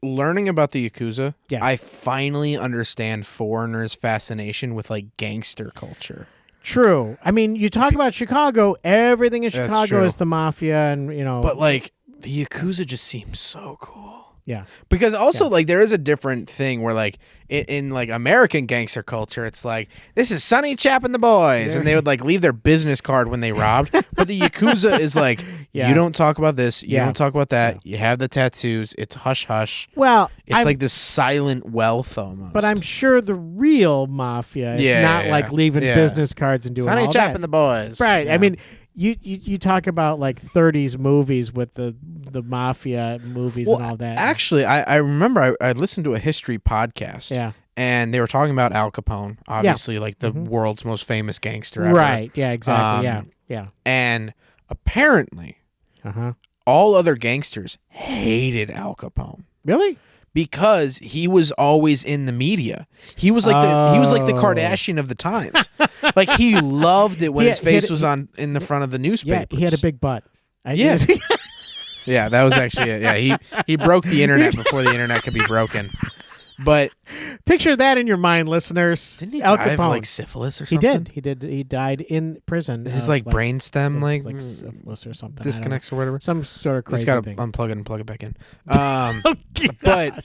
S4: learning about the Yakuza,
S5: Yeah.
S4: I finally understand foreigners' fascination with like gangster culture.
S5: True. I mean, you talk about Chicago. Everything in
S4: That's
S5: Chicago
S4: true.
S5: is the mafia, and
S4: But like the Yakuza just seems so cool.
S5: Yeah.
S4: Because also like there is a different thing where like in like American gangster culture, it's like this is Sonny Chap and the boys, and they would like leave their business card when they robbed. But the Yakuza is like you don't talk about this, you don't talk about that. You have the tattoos. It's hush hush.
S5: Well,
S4: it's like this silent wealth almost.
S5: But I'm sure the real mafia is not like leaving business cards and doing
S4: Sonny
S5: all
S4: Chap
S5: that.
S4: and the boys.
S5: Right.
S4: Yeah.
S5: I mean, you talk about like 30s movies with the mafia movies and all that.
S4: Actually, I remember I listened to a history podcast.
S5: Yeah.
S4: And they were talking about Al Capone, obviously like the world's most famous gangster ever.
S5: Right. Yeah, exactly. Yeah.
S4: And apparently all other gangsters hated Al Capone.
S5: Really?
S4: Because he was always in the media. He was like the Kardashian of the times. Like he loved it when his face was in the front of the newspapers.
S5: Yeah, he had a big butt.
S4: Yeah, that was actually it. Yeah, he broke the internet before the internet could be broken. But
S5: picture that in your mind, listeners.
S4: Didn't he
S5: Al
S4: die of
S5: Capone.
S4: like syphilis or something?
S5: He did. He died in prison.
S4: His like brainstem like
S5: syphilis or something.
S4: disconnects or whatever.
S5: Some sort of crazy
S4: Just
S5: thing.
S4: gotta unplug it and plug it back in.
S5: But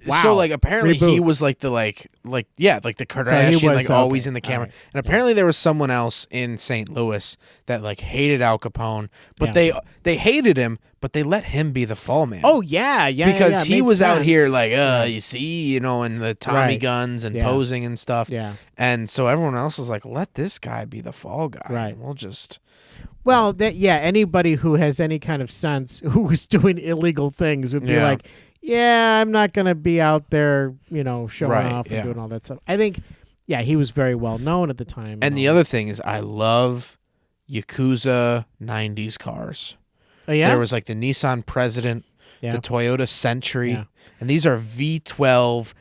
S5: wow.
S4: So like apparently he
S5: Reboot.
S4: was like the like the Kardashian,
S5: was,
S4: always
S5: okay.
S4: in the camera.
S5: All right.
S4: And apparently there was someone else in St. Louis that like hated Al Capone, but they hated him, but they let him be the fall man.
S5: Oh yeah,
S4: because he
S5: makes
S4: was out
S5: sense.
S4: here like you see, and the Tommy guns and posing and stuff.
S5: Yeah.
S4: And so everyone else was like, let this guy be the fall guy.
S5: Right.
S4: And we'll just
S5: Well, anybody who has any kind of sense who was doing illegal things would be like, yeah, I'm not going to be out there, showing off and doing all that stuff. I think, he was very well known at the time.
S4: And the other thing is I love Yakuza 90s cars.
S5: Oh, yeah?
S4: There was like the Nissan President, the Toyota Century, and these are V12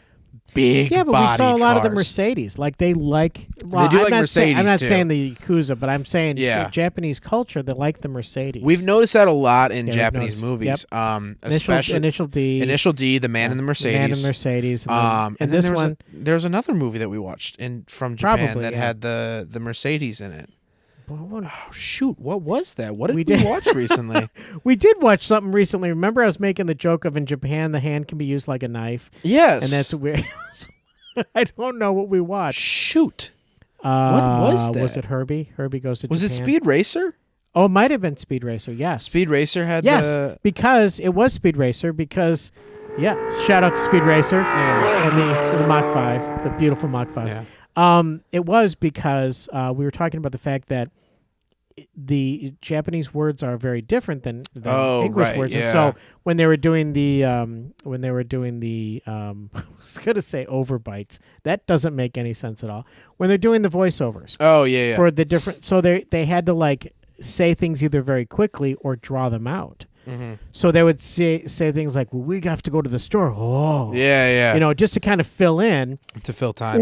S4: big
S5: but we
S4: bodied
S5: saw a lot of the
S4: cars.
S5: Mercedes. Like they like. Well,
S4: They do
S5: I'm
S4: like
S5: not
S4: Mercedes
S5: I'm not
S4: too.
S5: saying the Yakuza, but I'm saying Japanese culture. They like the Mercedes.
S4: We've noticed that a lot in
S5: we've
S4: Japanese
S5: noticed.
S4: movies. Especially
S5: Initial D.
S4: Initial D, the Man in the Mercedes.
S5: Man in the Mercedes.
S4: And
S5: and
S4: then
S5: this one.
S4: There's another movie that we watched from Japan
S5: Probably,
S4: that had the Mercedes in it.
S5: Oh,
S4: shoot, what was that? What did we
S5: did-
S4: watch recently?
S5: We did watch something recently. Remember, I was making the joke of in Japan the hand can be used like a knife.
S4: Yes.
S5: And that's weird. I don't know what we watched.
S4: Shoot. What was that?
S5: Was it Herbie? Herbie Goes to
S4: Was it
S5: Japan.
S4: Speed Racer?
S5: Oh, it might have been Speed Racer. Yes.
S4: Speed Racer had
S5: Yes, because it was Speed Racer. Because, shout out to Speed Racer and the Mach 5, the beautiful Mach 5.
S4: Yeah.
S5: It was because we were talking about the fact that the Japanese words are very different than English words. And so when they were doing the I was gonna say overbites. That doesn't make any sense at all. When they're doing the voiceovers.
S4: Oh yeah.
S5: For the different, so they had to like say things either very quickly or draw them out.
S4: Mm-hmm.
S5: So they would say things like, well, "We have to go to the store." Oh,
S4: Yeah.
S5: just to kind of fill in,
S4: To fill time.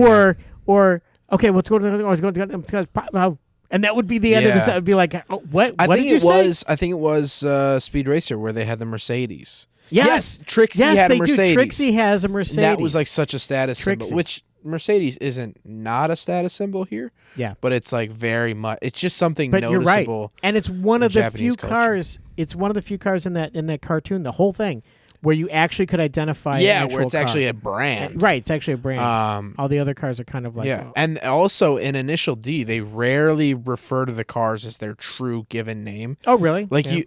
S5: or okay, let's go to the. And that would be the end of this. That would be like, what?
S4: I
S5: What
S4: think
S5: did you say?
S4: I think it was Speed Racer where they had the Mercedes.
S5: Yes,
S4: Trixie had a Mercedes.
S5: do. Trixie has a Mercedes.
S4: That was like such a status
S5: Trixie.
S4: symbol, which Mercedes isn't not a status symbol here.
S5: Yeah.
S4: But it's like very much. It's just something
S5: But you're right,
S4: noticeable.
S5: and it's one of
S4: in
S5: the
S4: Japanese
S5: few
S4: culture.
S5: cars. It's one of the few cars in that cartoon, the whole thing, where you actually could identify.
S4: Yeah,
S5: an
S4: where it's
S5: actual
S4: actually
S5: car.
S4: a brand.
S5: Right, it's actually a brand. All the other cars are kind of like
S4: And also in Initial D, they rarely refer to the cars as their true given name.
S5: Oh, really?
S4: Like
S5: Yeah.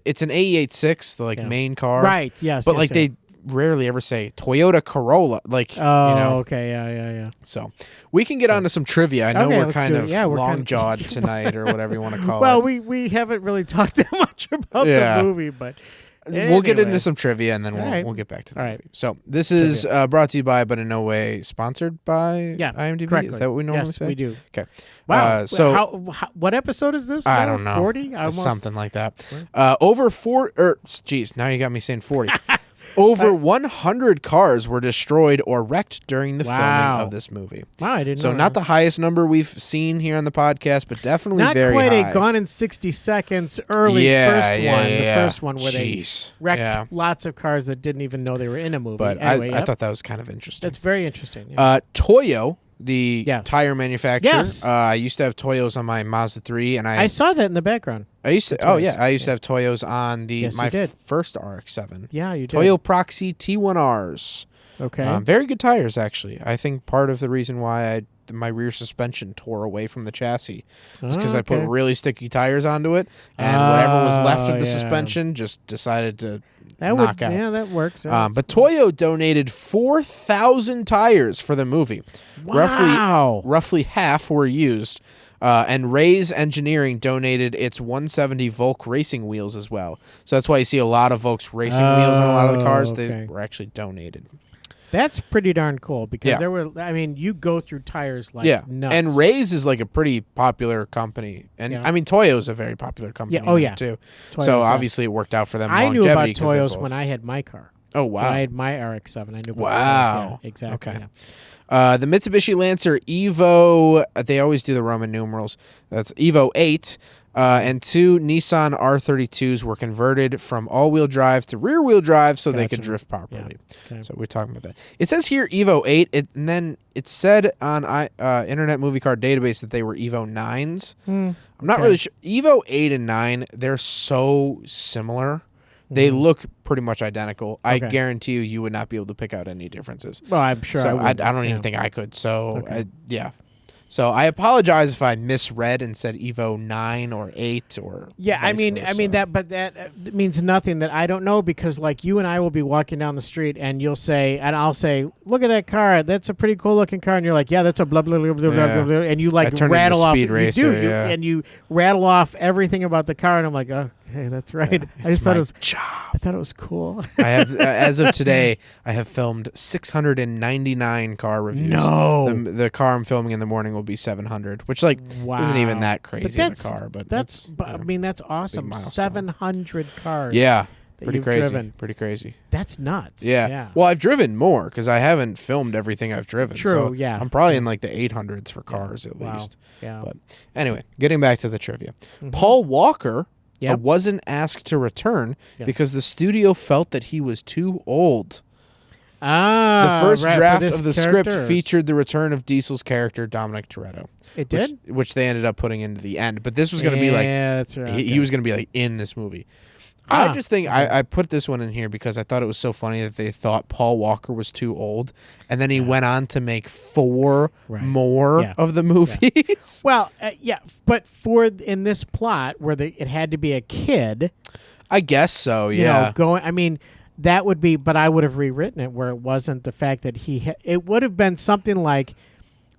S4: it's an AE86, the main car.
S5: Right. Yes.
S4: But
S5: yes,
S4: like
S5: yes.
S4: they rarely ever say Toyota Corolla. Like
S5: okay. Yeah.
S4: So we can get on to some trivia. I know
S5: Okay,
S4: we're
S5: let's
S4: kind
S5: do it.
S4: of
S5: Yeah, we're
S4: long
S5: kind
S4: jawed tonight or whatever you want to call
S5: Well,
S4: it.
S5: we haven't really talked that much about
S4: Yeah.
S5: the movie, but
S4: We'll get
S5: anyway.
S4: into some trivia and then
S5: All right.
S4: we'll get back to the
S5: All
S4: movie.
S5: right.
S4: So this is brought to you by, but in no way sponsored by IMDb.
S5: correctly.
S4: Is that what we normally
S5: Yes,
S4: say?
S5: we do.
S4: Okay.
S5: Wow.
S4: So
S5: what episode is this?
S4: I
S5: now?
S4: don't know.
S5: 40?
S4: Something like that. Over 4 geez, now you got me saying 40. Over 100 cars were destroyed or wrecked during the filming of this movie.
S5: Wow, I didn't know.
S4: So not the highest number we've seen here on the podcast, but definitely
S5: not
S4: very
S5: quite
S4: high.
S5: a Gone in 60 Seconds early the first one where they wrecked lots of cars that didn't even know they were in a movie.
S4: But
S5: anyway,
S4: I thought that was kind of interesting.
S5: that's very interesting. Yeah.
S4: Toyo, the tire manufacturer.
S5: Yes.
S4: I used to have Toyos on my Mazda 3, and
S5: I saw that in the background.
S4: I used to.
S5: The
S4: Oh
S5: Toyos.
S4: yeah, I used to have Toyos on
S5: Yes,
S4: my
S5: you did.
S4: first RX-7.
S5: Yeah, you did.
S4: Toyo Proxy T1Rs.
S5: Okay.
S4: Very good tires, actually. I think part of the reason why my rear suspension tore away from the chassis was because I put
S5: Okay.
S4: really sticky tires onto it, and whatever was left of the
S5: yeah.
S4: suspension just decided to
S5: that
S4: knock
S5: would,
S4: out.
S5: Yeah, that works.
S4: But Toyo donated 4,000 tires for the movie.
S5: Wow.
S4: Roughly half were used. And Ray's Engineering donated its 170 Volk racing wheels as well. So that's why you see a lot of Volk's racing wheels on a lot of the cars.
S5: okay.
S4: They were actually donated.
S5: That's pretty darn cool because
S4: Yeah.
S5: there were. I mean, you go through tires like nuts.
S4: And Ray's is like a pretty popular company. And
S5: Yeah.
S4: I mean, Toyo's a very popular company
S5: Yeah, oh,
S4: now,
S5: yeah.
S4: too.
S5: Toyos,
S4: so
S5: yeah.
S4: obviously it worked out for them.
S5: I knew about
S4: longevity 'cause they're
S5: Toyos
S4: both-
S5: when I had my car.
S4: Oh,
S5: When I
S4: wow.
S5: had my RX-7. I knew about
S4: Wow.
S5: Toyos. Yeah, exactly.
S4: Okay.
S5: Yeah.
S4: The Mitsubishi Lancer Evo, they always do the Roman numerals. That's Evo 8. And 2 Nissan R32s were converted from all-wheel drive to rear-wheel drive so they could
S5: Gotcha.
S4: drift properly.
S5: Okay.
S4: So we're talking about that. It says here Evo 8, and then it said on Internet Movie Car Database that they were Evo 9s. I'm not
S5: okay.
S4: really sure. Evo 8 and 9, they're so similar. They look pretty much identical. I
S5: Okay.
S4: guarantee you would not be able to pick out any differences.
S5: Well, I'm sure
S4: So
S5: I
S4: I
S5: would.
S4: don't even think I could. So yeah. So I apologize if I misread and said Evo 9 or 8 or
S5: Yeah, I
S4: vice
S5: mean
S4: versa.
S5: that, but that means nothing that I don't know because like you and I will be walking down the street and you'll say, and I'll say, look at that car, that's a pretty cool looking car, and you're like, yeah, that's a blah blah blah blah blah,
S4: Yeah.
S5: blah, blah, and you
S4: I
S5: like
S4: turned
S5: rattle
S4: into
S5: off,
S4: Speed Racer,
S5: you do,
S4: yeah.
S5: and you rattle off everything about the car, and I'm like, okay, that's right. I
S4: It's
S5: just thought
S4: my
S5: it was,
S4: job.
S5: I thought it was cool.
S4: I have as of today, I have filmed 699 car reviews.
S5: No.
S4: The car I'm filming in the morning will be 700, which like isn't even
S5: Wow.
S4: that
S5: But
S4: crazy of a
S5: that's
S4: car, but
S5: that's,
S4: it's,
S5: I mean, that's awesome.
S4: milestone.
S5: 700 cars.
S4: yeah,
S5: that
S4: pretty
S5: you've
S4: crazy,
S5: driven.
S4: pretty crazy.
S5: That's nuts.
S4: Yeah. Well, I've driven more because I haven't filmed everything I've driven.
S5: True,
S4: So
S5: yeah.
S4: I'm probably in like the 800s for cars at
S5: Wow.
S4: least.
S5: Yeah.
S4: But anyway, getting back to the trivia. Paul Walker
S5: Yep.
S4: wasn't asked to return
S5: Yep.
S4: because the studio felt that he was too old.
S5: Ah,
S4: The first
S5: right, for
S4: draft
S5: this
S4: of the
S5: character.
S4: script featured the return of Diesel's character, Dominic Toretto.
S5: It did?
S4: Which they ended up putting into the end. But this was going to be like,
S5: Yeah, that's right.
S4: he was going to be like in this movie.
S5: Huh.
S4: I just think I put this one in here because I thought it was so funny that they thought Paul Walker was too old. And then he went on to make 4
S5: Right.
S4: more
S5: Yeah.
S4: of the movies.
S5: Well, yeah, but in this plot where it had to be a kid,
S4: I guess so,
S5: you
S4: yeah.
S5: know, going. I mean, that would be. But I would have rewritten it where it wasn't the fact that it would have been something like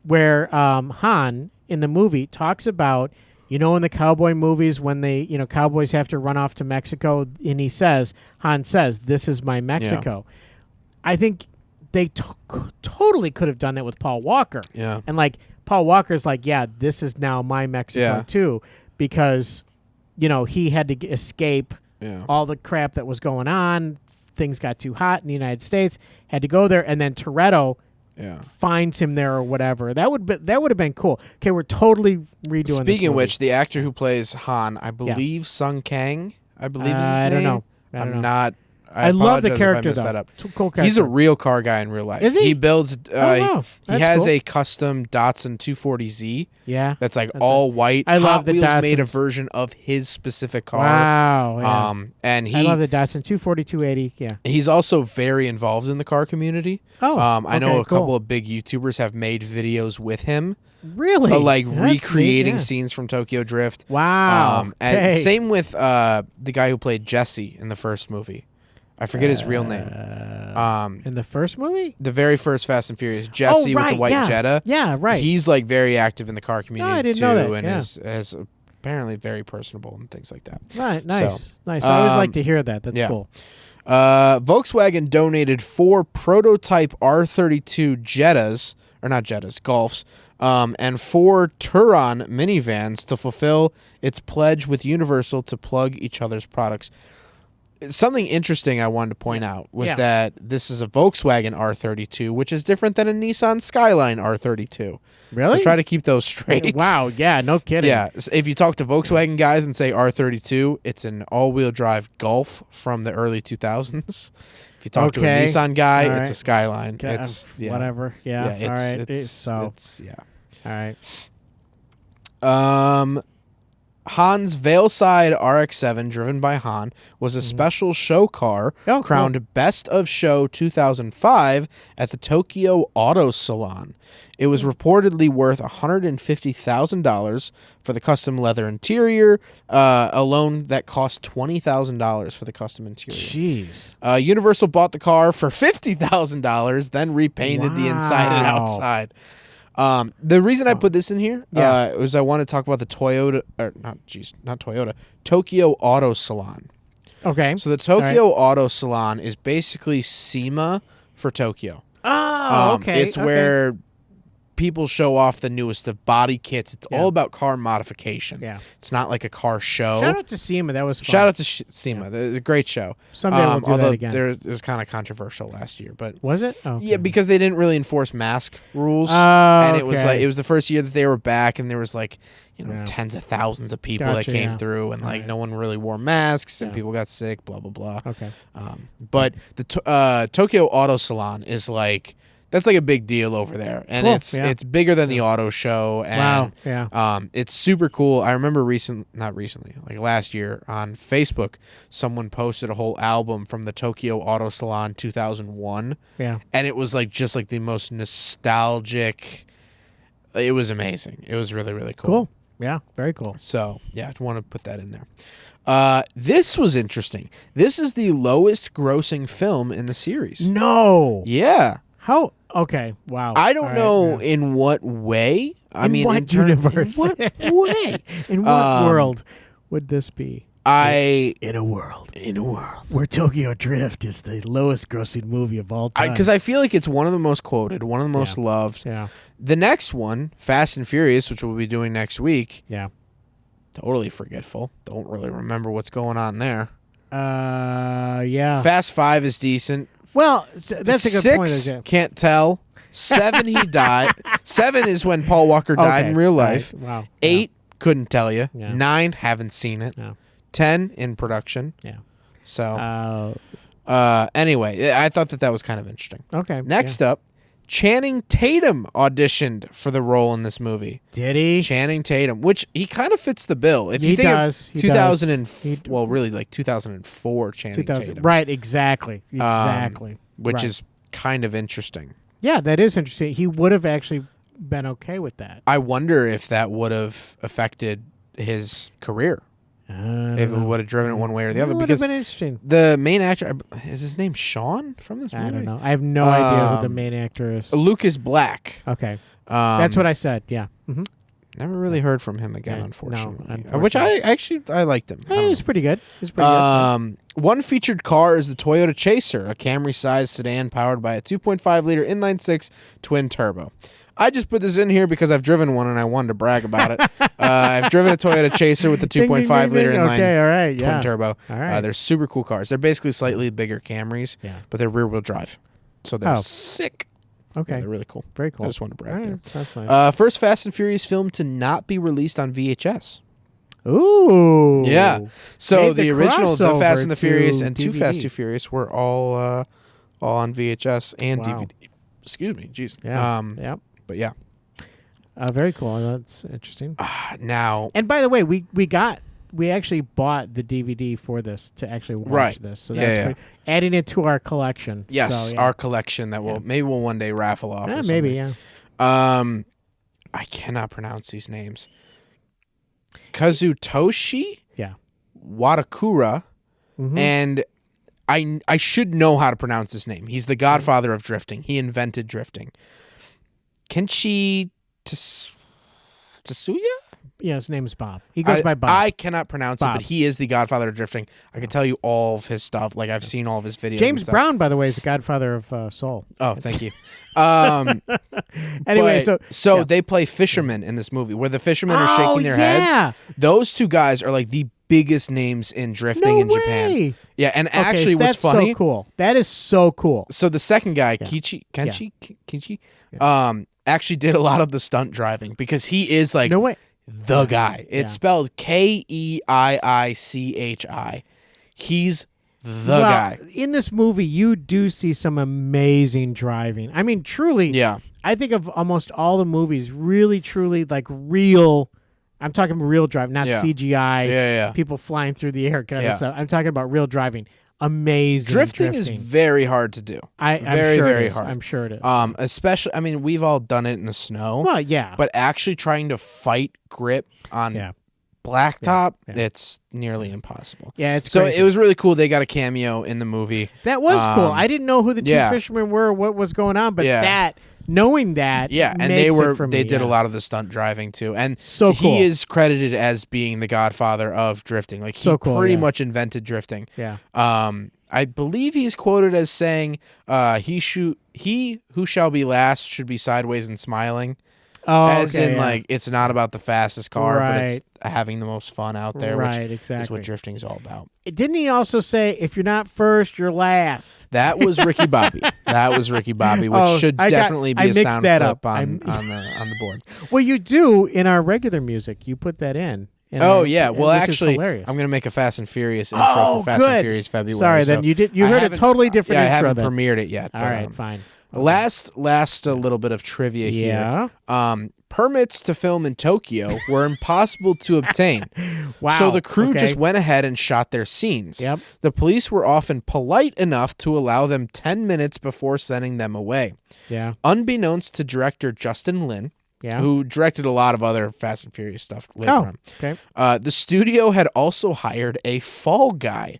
S5: where Han in the movie talks about. You know, in the cowboy movies, when cowboys have to run off to Mexico, and Han says, "This is my Mexico." I think they totally could have done that with Paul Walker.
S4: Yeah.
S5: And like Paul Walker's like, yeah, this is now my Mexico
S4: Yeah.
S5: too, because he had to escape
S4: Yeah.
S5: all the crap that was going on. Things got too hot in the United States, had to go there, and then Toretto
S4: Yeah.
S5: finds him there or whatever. That would have been cool. Okay, we're totally redoing this
S4: Speaking of
S5: movie.
S4: which, the actor who plays Han, I believe Sung Kang, is his name.
S5: I don't know. I don't
S4: I'm
S5: know.
S4: not.
S5: I love the
S4: apologize if
S5: character,
S4: I messed
S5: though.
S4: that up.
S5: Cool
S4: He's a
S5: character.
S4: real car guy in real life.
S5: Is he?
S4: He builds.
S5: wow.
S4: He
S5: That's
S4: has
S5: cool.
S4: a custom Datsun 240Z
S5: Yeah.
S4: that's like all white.
S5: I love
S4: Hot
S5: the
S4: Wheels made a
S5: Datsuns.
S4: version of his specific car.
S5: Wow. Yeah.
S4: And
S5: I love the Datsun 240, 280. Yeah.
S4: he's also very involved in the car community.
S5: Oh,
S4: I know
S5: okay,
S4: a couple
S5: cool.
S4: of big YouTubers have made videos with him,
S5: Really?
S4: like
S5: That's neat,
S4: recreating
S5: yeah.
S4: scenes from Tokyo Drift.
S5: Wow.
S4: And
S5: Okay.
S4: same with the guy who played Jesse in the first movie. I forget his real name.
S5: In the first movie?
S4: The very first Fast and Furious, Jesse with the white
S5: yeah.
S4: Jetta.
S5: Yeah, right.
S4: He's like very active in the car community
S5: I didn't
S4: too,
S5: know that,
S4: and
S5: yeah.
S4: is apparently very personable and things like that.
S5: Right. Nice.
S4: So,
S5: Nice. I always like to hear that. That's
S4: yeah.
S5: cool.
S4: Volkswagen donated 4 prototype R32 Jettas, or not Jettas, Golfs, and 4 Turon minivans to fulfill its pledge with Universal to plug each other's products. Something interesting I wanted to point out was
S5: Yeah.
S4: that this is a Volkswagen R32, which is different than a Nissan Skyline R32.
S5: Really?
S4: So try to keep those straight.
S5: Wow. Yeah. No kidding.
S4: Yeah, if you talk to Volkswagen guys and say R32, it's an all-wheel drive Golf from the early 2000s. If you talk to a
S5: Okay.
S4: Nissan guy,
S5: All
S4: it's a
S5: right.
S4: Skyline.
S5: Okay,
S4: It's
S5: whatever. Yeah.
S4: Yeah,
S5: All
S4: it's,
S5: right.
S4: it's,
S5: yeah.
S4: it's yeah.
S5: All right. 'Cause, I mean,
S4: Um, Han's Veilside RX-7, driven by Han, was a special show car
S5: cool.
S4: crowned Best of Show 2005 at the Tokyo Auto Salon. It was reportedly worth $150,000 for the custom leather interior, alone that cost $20,000 for the custom interior.
S5: Jeez.
S4: Universal bought the car for $50,000, then repainted the inside and
S5: Wow.
S4: outside. The reason I put this in here was I want to talk about the Tokyo Auto Salon.
S5: Okay.
S4: So the Tokyo Auto Salon is basically SEMA for Tokyo.
S5: Oh, okay.
S4: It's where people show off the newest of body kits. It's
S5: Yeah.
S4: all about car modification.
S5: Yeah.
S4: It's not like a car show.
S5: Shout out to SEMA. That was fun.
S4: Shout out to SEMA. They're a great show.
S5: Someday we'll do
S4: although
S5: that again.
S4: It was kind of controversial last year, but
S5: Was it? Oh,
S4: yeah,
S5: okay.
S4: because they didn't really enforce mask rules,
S5: Oh,
S4: and it was
S5: okay.
S4: like it was the first year that they were back, and there was like
S5: Yeah.
S4: tens of thousands of people
S5: Gotcha,
S4: that came
S5: yeah.
S4: through, and like
S5: Alright.
S4: no one really wore masks, and
S5: Yeah.
S4: people got sick, blah blah blah.
S5: Okay.
S4: But the Tokyo Auto Salon is like that's like a big deal over there, and
S5: Cool,
S4: it's
S5: yeah.
S4: it's bigger than the auto show, and
S5: Wow. Yeah.
S4: it's super cool. I remember not recently, like last year on Facebook, someone posted a whole album from the Tokyo Auto Salon 2001,
S5: Yeah.
S4: and it was like just like the most nostalgic. It was amazing. It was really really cool.
S5: Cool. Yeah. Very cool.
S4: So yeah, I want to put that in there. This was interesting. This is the lowest grossing film in the series.
S5: No.
S4: Yeah.
S5: How? Okay. Wow.
S4: I don't
S5: All right,
S4: know
S5: yeah.
S4: in what way. I
S5: In
S4: mean,
S5: what
S4: in terms,
S5: universe?
S4: In what way?
S5: In what world would this be? In a world where Tokyo Drift is the lowest grossing movie of all time.
S4: Because I feel like it's one of the most quoted, one of the most loved.
S5: Yeah.
S4: The next one, Fast and Furious, which we'll be doing next week,
S5: Yeah.
S4: totally forgetful. Don't really remember what's going on there.
S5: Yeah.
S4: Fast 5 is decent.
S5: Well, that's a good
S4: 6,
S5: point. Isn't it?
S4: can't tell. 7, he died. 7 is when Paul Walker died
S5: Okay,
S4: in real life.
S5: right, wow.
S4: 8, couldn't tell you.
S5: Yeah.
S4: 9, haven't seen it.
S5: No.
S4: 10, in production.
S5: Yeah.
S4: So, anyway, I thought that was kind of interesting.
S5: Okay.
S4: Next up, Channing Tatum auditioned for the role in this movie.
S5: Did he?
S4: Channing Tatum, which he kind of fits the bill. If
S5: He
S4: you think
S5: does,
S4: of
S5: he
S4: 2000
S5: does.
S4: well, really like 2004 Channing Tatum,
S5: Right. Exactly. Exactly.
S4: which
S5: Right.
S4: is kind of interesting.
S5: Yeah, that is interesting. He would have actually been okay with that.
S4: I wonder if that would have affected his career, if it would have driven it one way or the other.
S5: It would have
S4: Because
S5: been interesting.
S4: the main actor, is his name Sean from this movie?
S5: I don't know. I have no idea who the
S4: Um,
S5: main actor is.
S4: Lucas Black.
S5: Okay. That's what I said. Yeah. Mm-hmm.
S4: Never really heard from him again,
S5: Yeah, no,
S4: unfortunately.
S5: unfortunately.
S4: Which I liked him. I don't
S5: He was
S4: know.
S5: pretty good. He was pretty good.
S4: One featured car is the Toyota Chaser, a Camry-sized sedan powered by a 2.5-liter inline-six twin turbo. I just put this in here because I've driven one and I wanted to brag about it. I've driven a Toyota Chaser with the
S5: Ding, ding, ding,
S4: 2.5-liter
S5: ding.
S4: inline
S5: Okay, all right,
S4: twin
S5: yeah.
S4: turbo.
S5: All right.
S4: They're super cool cars. They're basically slightly bigger Camrys,
S5: Yeah.
S4: but they're rear-wheel drive. So they're
S5: Oh.
S4: sick.
S5: Okay.
S4: Yeah, they're really cool.
S5: Very cool.
S4: I just wanted to brag
S5: All
S4: there.
S5: right, that's nice.
S4: First Fast and Furious film to not be released on VHS.
S5: Ooh.
S4: Yeah. So
S5: Made the
S4: the original The Fast
S5: crossover
S4: and the Furious
S5: to
S4: and Too
S5: DVD.
S4: Fast, Too Furious were all on VHS and
S5: Wow.
S4: DVD. Excuse me. Jeez.
S5: Yeah. Yep.
S4: But yeah.
S5: Very cool. That's interesting.
S4: Now,
S5: And by the way, we actually bought the DVD for this to actually watch
S4: Right.
S5: this. So
S4: Yeah,
S5: that's
S4: yeah.
S5: pretty- adding it to our collection.
S4: yes,
S5: So, yeah.
S4: our collection that maybe we'll one day raffle off. or
S5: Maybe,
S4: something.
S5: yeah.
S4: I cannot pronounce these names. Kazutoshi
S5: Yeah.
S4: Watakura,
S5: Mhm.
S4: and I should know how to pronounce his name. He's the godfather of drifting. He invented drifting. Kenshi Tsuya?
S5: Yeah, his name's Bob. He goes by Bob.
S4: I cannot pronounce it,
S5: Bob.
S4: but he is the godfather of drifting. I can tell you all of his stuff. Like I've seen all of his videos.
S5: James
S4: and stuff.
S5: Brown, by the way, is the godfather of Soul.
S4: Oh, thank you.
S5: Anyway,
S4: but-
S5: so yeah.
S4: they play fishermen in this movie, where the fishermen are
S5: Oh,
S4: shaking their
S5: yeah.
S4: heads. Those two guys are like the biggest names in drifting
S5: No
S4: in Japan.
S5: way.
S4: Yeah, and
S5: Okay,
S4: actually,
S5: so
S4: what's
S5: that's
S4: funny?
S5: so cool. That is so cool.
S4: So the second guy,
S5: Yeah.
S4: Kichi, actually did a lot of the stunt driving because he is like
S5: No way.
S4: the guy. It's
S5: Yeah.
S4: spelled Keiichi. He's the guy.
S5: In this movie, you do see some amazing driving. I mean, truly.
S4: Yeah.
S5: I think of almost all the movies, really, truly, like real I'm talking real driving, not
S4: Yeah.
S5: CGI.
S4: Yeah.
S5: People flying through the air kind
S4: Yeah.
S5: of stuff. I'm talking about real driving. Amazing
S4: Drifting is very hard to do.
S5: I'm
S4: very,
S5: sure
S4: very
S5: it is.
S4: hard.
S5: I'm sure it is.
S4: Especially, I mean, we've all done it in the snow.
S5: Well, yeah.
S4: But actually trying to fight grip on
S5: Yeah.
S4: blacktop,
S5: Yeah.
S4: it's nearly impossible.
S5: Yeah, it's
S4: so
S5: crazy.
S4: it was really cool. They got a cameo in the movie.
S5: That was cool. I didn't know who the two
S4: yeah.
S5: fishermen were, or what was going on, but
S4: Yeah.
S5: knowing that,
S4: Yeah, and
S5: makes it for me,
S4: they did
S5: yeah.
S4: a lot of the stunt driving too. And
S5: So cool.
S4: he is credited as being the godfather of drifting. Like he
S5: So cool,
S4: pretty
S5: yeah.
S4: much invented drifting.
S5: Yeah.
S4: I believe he's quoted as saying, he who shall be last should be sideways and smiling.
S5: Oh,
S4: As
S5: okay,
S4: in,
S5: yeah.
S4: like, it's not about the fastest car, but it's
S5: Right.
S4: having the most fun out there,
S5: Right,
S4: which is
S5: exactly.
S4: what drifting is all about.
S5: Didn't he also say, if you're not first, you're last?
S4: That was Ricky Bobby. Which should definitely be
S5: I
S4: a
S5: mixed
S4: sound
S5: that
S4: clip
S5: up.
S4: on the board.
S5: Well, you do in our regular music. You put that in.
S4: Oh yeah, well
S5: which is
S4: actually,
S5: hilarious.
S4: I'm gonna make a Fast and Furious intro for Fast
S5: good.
S4: and Furious February.
S5: Sorry,
S4: so
S5: then you
S4: I
S5: heard a
S4: haven't-
S5: totally different
S4: Yeah, I
S5: intro
S4: haven't
S5: then.
S4: premiered it yet.
S5: All
S4: but,
S5: right, fine.
S4: Last a little bit of trivia
S5: Yeah.
S4: here. Permits to film in Tokyo were impossible to obtain.
S5: Wow.
S4: So the crew
S5: okay.
S4: just went ahead and shot their scenes.
S5: Yep.
S4: The police were often polite enough to allow them 10 minutes before sending them away.
S5: Yeah.
S4: Unbeknownst to director Justin Lin,
S5: Yeah.
S4: who directed a lot of other Fast and Furious stuff later
S5: Oh,
S4: on.
S5: okay.
S4: The studio had also hired a fall guy.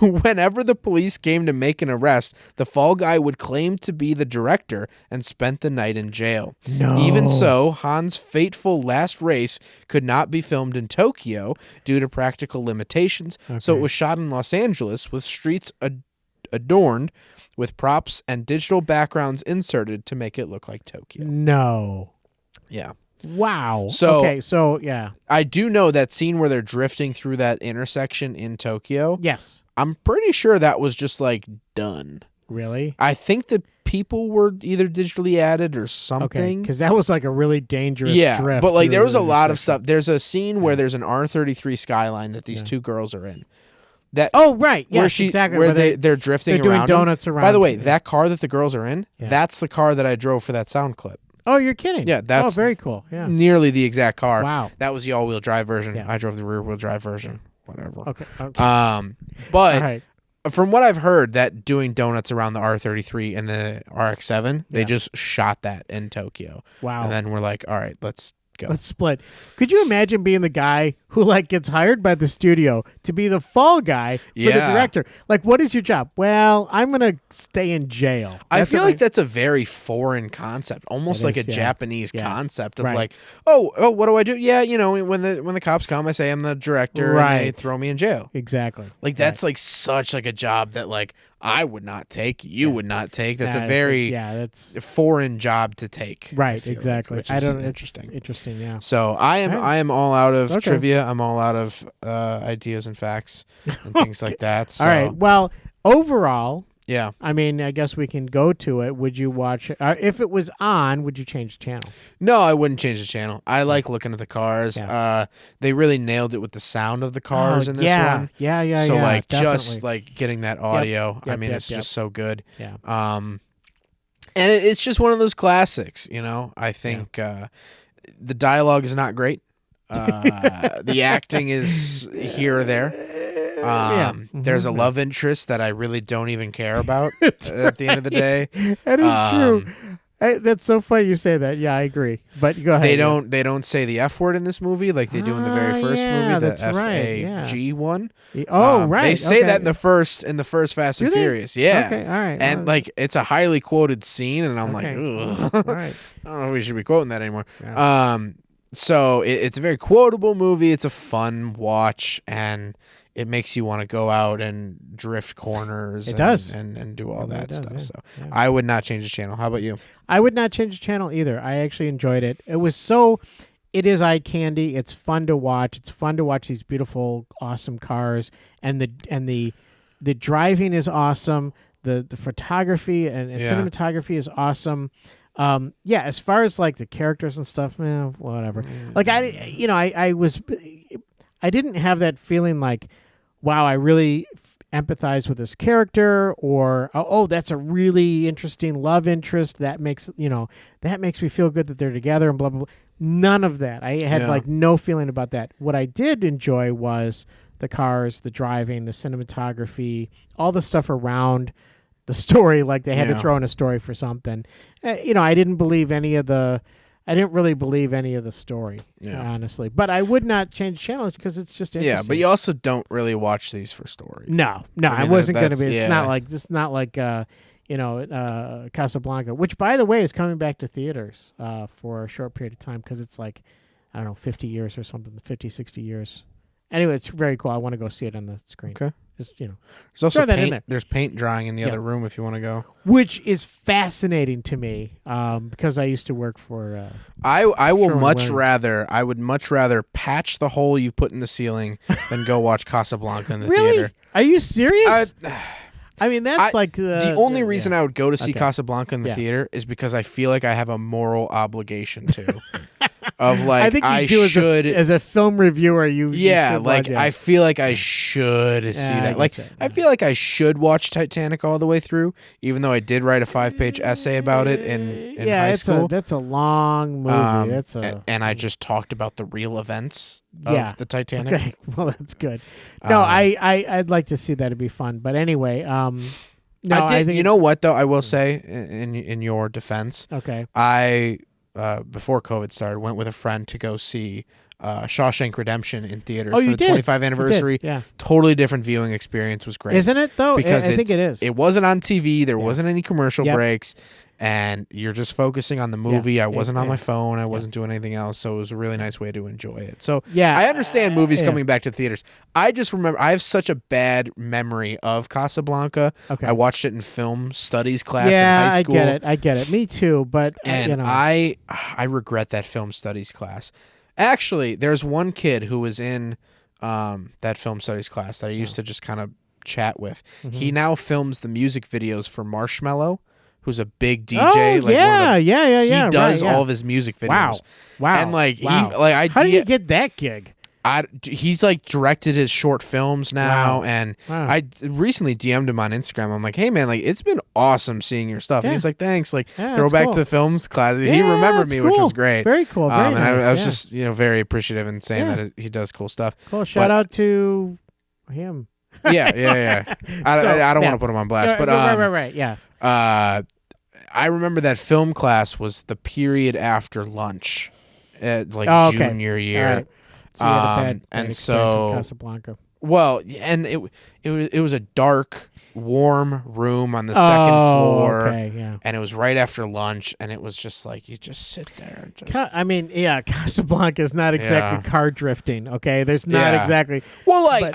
S4: Whenever the police came to make an arrest, the fall guy would claim to be the director and spent the night in jail.
S5: No.
S4: Even so, Han's fateful last race could not be filmed in Tokyo due to practical limitations, so it
S5: Okay.
S4: was shot in Los Angeles with streets adorned with props and digital backgrounds inserted to make it look like Tokyo.
S5: No.
S4: Yeah.
S5: Wow.
S4: So-
S5: okay, so yeah.
S4: I do know that scene where they're drifting through that intersection in Tokyo.
S5: Yes.
S4: I'm pretty sure that was just like done.
S5: Really?
S4: I think the people were either digitally added or
S5: Okay,
S4: something.
S5: because that was like a really dangerous
S4: Yeah,
S5: drift.
S4: but like there
S5: through
S4: was a
S5: the
S4: lot of
S5: intersection.
S4: stuff. There's a scene where there's an R33 Skyline that these two girls are in. That
S5: Oh, right.
S4: where
S5: Yes, exactly.
S4: where they're drifting
S5: they're doing
S4: around. 'em.
S5: donuts around.
S4: By the way,
S5: Yeah.
S4: that car that the girls are in,
S5: Yeah.
S4: that's the car that I drove for that sound clip.
S5: Oh, you're kidding.
S4: Yeah, that's
S5: Oh, very cool. Yeah.
S4: nearly the exact car.
S5: Wow.
S4: That was the all-wheel drive version.
S5: Yeah.
S4: I drove the rear-wheel drive version. Whatever.
S5: Okay.
S4: But
S5: All right.
S4: from what I've heard, that doing donuts around the R33 and the RX-7, they
S5: Yeah.
S4: just shot that in Tokyo.
S5: Wow.
S4: And then we're like, all right, let's go.
S5: Let's split. Could you imagine being the guy who like gets hired by the studio to be the fall guy for the
S4: Yeah.
S5: director? Like, what is your job? Well, I'm gonna stay in jail.
S4: I
S5: That's
S4: feel
S5: what
S4: like that's a very foreign concept, almost
S5: It
S4: like
S5: is,
S4: a
S5: yeah.
S4: Japanese
S5: Yeah.
S4: concept of
S5: Right.
S4: like, oh, what do I do? Yeah, when the cops come, I say I'm the director, and they
S5: Right.
S4: throw me in jail.
S5: Exactly.
S4: Like that's like such like a job that like I would not take, you would not take. That's
S5: Nah,
S4: a
S5: it's
S4: very
S5: that's
S4: foreign job to take. I
S5: right.
S4: feel like,
S5: Exactly.
S4: which
S5: I
S4: is
S5: don't.
S4: interesting.
S5: It's interesting. Yeah.
S4: So I am all out of
S5: Okay.
S4: trivia. I'm all out of ideas and facts and things like that. So,
S5: All right. Well, overall,
S4: yeah.
S5: I mean, I guess we can go to it. Would you watch? If it was on, would you change the channel?
S4: No, I wouldn't change the channel. I like looking at the cars.
S5: Yeah.
S4: They really nailed it with the sound of the cars in this
S5: yeah.
S4: one.
S5: Yeah.
S4: So
S5: yeah,
S4: like
S5: definitely.
S4: just like getting that audio. I
S5: Yep,
S4: mean,
S5: yep,
S4: it's
S5: yep.
S4: just so good.
S5: Yeah.
S4: And it's just one of those classics. I think the dialogue is not great. The acting is here or there. There's a love interest that I really don't even care about at the end of the day.
S5: That is true. That's so funny you say that. Yeah, I agree. But go ahead.
S4: They don't say the F word in this movie like they do in the very first
S5: yeah,
S4: movie, the
S5: that's right, yeah.
S4: FAG one.
S5: Oh, right.
S4: They say
S5: okay.
S4: that in the first Fast and
S5: Do they?
S4: Furious. Yeah.
S5: Okay. All right.
S4: And like it's a highly quoted scene, and I'm
S5: Okay.
S4: like,
S5: all
S4: ugh.
S5: right.
S4: I don't know if we should be quoting that anymore.
S5: Yeah.
S4: So it's a very quotable movie. It's a fun watch, and it makes you want to go out and drift corners.
S5: It
S4: and,
S5: does.
S4: and do all that
S5: does,
S4: stuff.
S5: yeah.
S4: So
S5: Yeah.
S4: I would not change the channel. How about you?
S5: I would not change the channel either. I actually enjoyed it. It is eye candy. It's fun to watch. It's fun to watch these beautiful, awesome cars, and the driving is awesome. The photography and
S4: Yeah.
S5: cinematography is awesome. Yeah, as far as like the characters and stuff, whatever. Like I didn't have that feeling like, wow, I really empathize with his character, or that's a really interesting love interest that makes me feel good that they're together and blah blah blah. None of that. I had like no feeling about that. What I did enjoy was the cars, the driving, the cinematography, all the stuff around the story. Like they had to throw in a story for something. I didn't really believe any of the story, honestly. But I would not change channels because it's just interesting.
S4: Yeah, but you also don't really watch these for story.
S5: No, I wasn't going to be. It's not like Casablanca, which, by the way, is coming back to theaters for a short period of time because it's like, I don't know, 50 years or something, 50, 60 years. Anyway, it's very cool. I want to go see it on the screen.
S4: Okay.
S5: Just,
S4: There's also
S5: throw that in there.
S4: There's paint drying in the other room if you want to go.
S5: Which is fascinating to me because I used to work for...
S4: I would much
S5: Sherwin-Williams.
S4: rather patch the hole you put in the ceiling than go watch Casablanca in the
S5: Really?
S4: theater.
S5: Are you serious? I mean, that's
S4: the only reason I would go to see
S5: Okay.
S4: Casablanca in the theater is because I feel like I have a moral obligation to. Of like,
S5: I think you do
S4: should
S5: as a film reviewer. You should watch it.
S4: I feel like I should see
S5: I
S4: that. Like,
S5: getcha.
S4: I feel like I should watch Titanic all the way through, even though I did write a 5-page essay about it in high school.
S5: That's a long movie.
S4: And I just talked about the real events of the Titanic.
S5: Okay, well that's good. No, I'd like to see that. It'd be fun. But anyway, no, I think
S4: you know what though? I will say in your defense.
S5: Okay.
S4: I before COVID started, went with a friend to go see Shawshank Redemption in theaters for the 25th anniversary.
S5: Yeah.
S4: Totally different viewing experience. Was great.
S5: Isn't it though?
S4: Because
S5: I think it is.
S4: It wasn't on TV. There wasn't any commercial breaks. And you're just focusing on the movie. I wasn't on my phone. I wasn't doing anything else. So it was a really nice way to enjoy it. So I understand movies coming back to theaters. I just remember I have such a bad memory of Casablanca.
S5: Okay.
S4: I watched it in film studies class in high school.
S5: I get it. Me too. But
S4: And I regret that film studies class. Actually, there's one kid who was in that film studies class that I used to just kind of chat with. Mm-hmm. He now films the music videos for Marshmello, who's a big DJ. He does all of his music videos.
S5: Wow.
S4: And
S5: how did you get that gig?
S4: He's like directed his short films now,
S5: Wow.
S4: and
S5: Wow.
S4: I recently DM'd him on Instagram. I'm like, hey man, like it's been awesome seeing your stuff. And he's like, thanks. Like throw back to the films class. He remembered me, which was great.
S5: Very cool. Very
S4: and
S5: nice.
S4: I was just very appreciative in saying that he does cool stuff.
S5: Cool. Shout out to him.
S4: Yeah. I don't want to put him on blast, but
S5: right. Yeah.
S4: I remember that film class was the period after lunch, junior year.
S5: All right. So you had a bad
S4: and
S5: experience
S4: so
S5: in Casablanca.
S4: Well, and it was a dark, warm room on the second floor, and it was right after lunch, and it was just like you just sit there and just.
S5: Casablanca is not exactly car drifting. Okay, there's not exactly.
S4: Well, like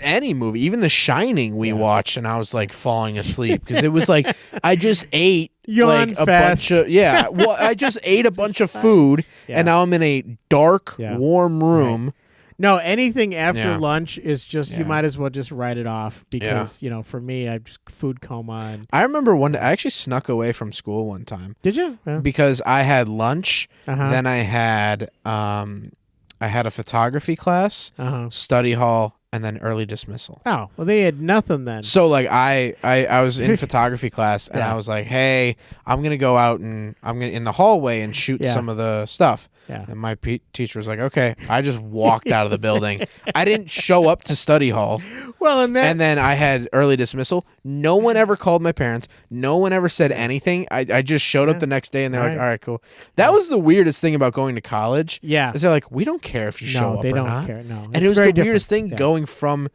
S4: any movie, even The Shining, we watched, and I was like falling asleep because it was like I just ate.
S5: Yawn fast.
S4: Well, I just ate a bunch of food, and now I'm in a dark, warm room.
S5: Right. No, anything after lunch is just you might as well just write it off because for me, I just food coma. And
S4: I remember one day I actually snuck away from school one time.
S5: Did you? Yeah.
S4: Because I had lunch, then I had a photography class, study hall, and then early dismissal.
S5: Oh, well, they had nothing then.
S4: So like I was in photography class, and I was like, hey, I'm gonna go out and I'm gonna in the hallway and shoot some of the stuff.
S5: Yeah.
S4: And my teacher was like, okay. I just walked out of the building. I didn't show up to study hall.
S5: Well, and
S4: then I had early dismissal. No one ever called my parents. No one ever said anything. I just showed up the next day, and they're like, all right, cool. That was the weirdest thing about going to college.
S5: Yeah.
S4: Is they're like, we don't care if you show up or not.
S5: No, they don't care. No.
S4: And it was the weirdest thing going from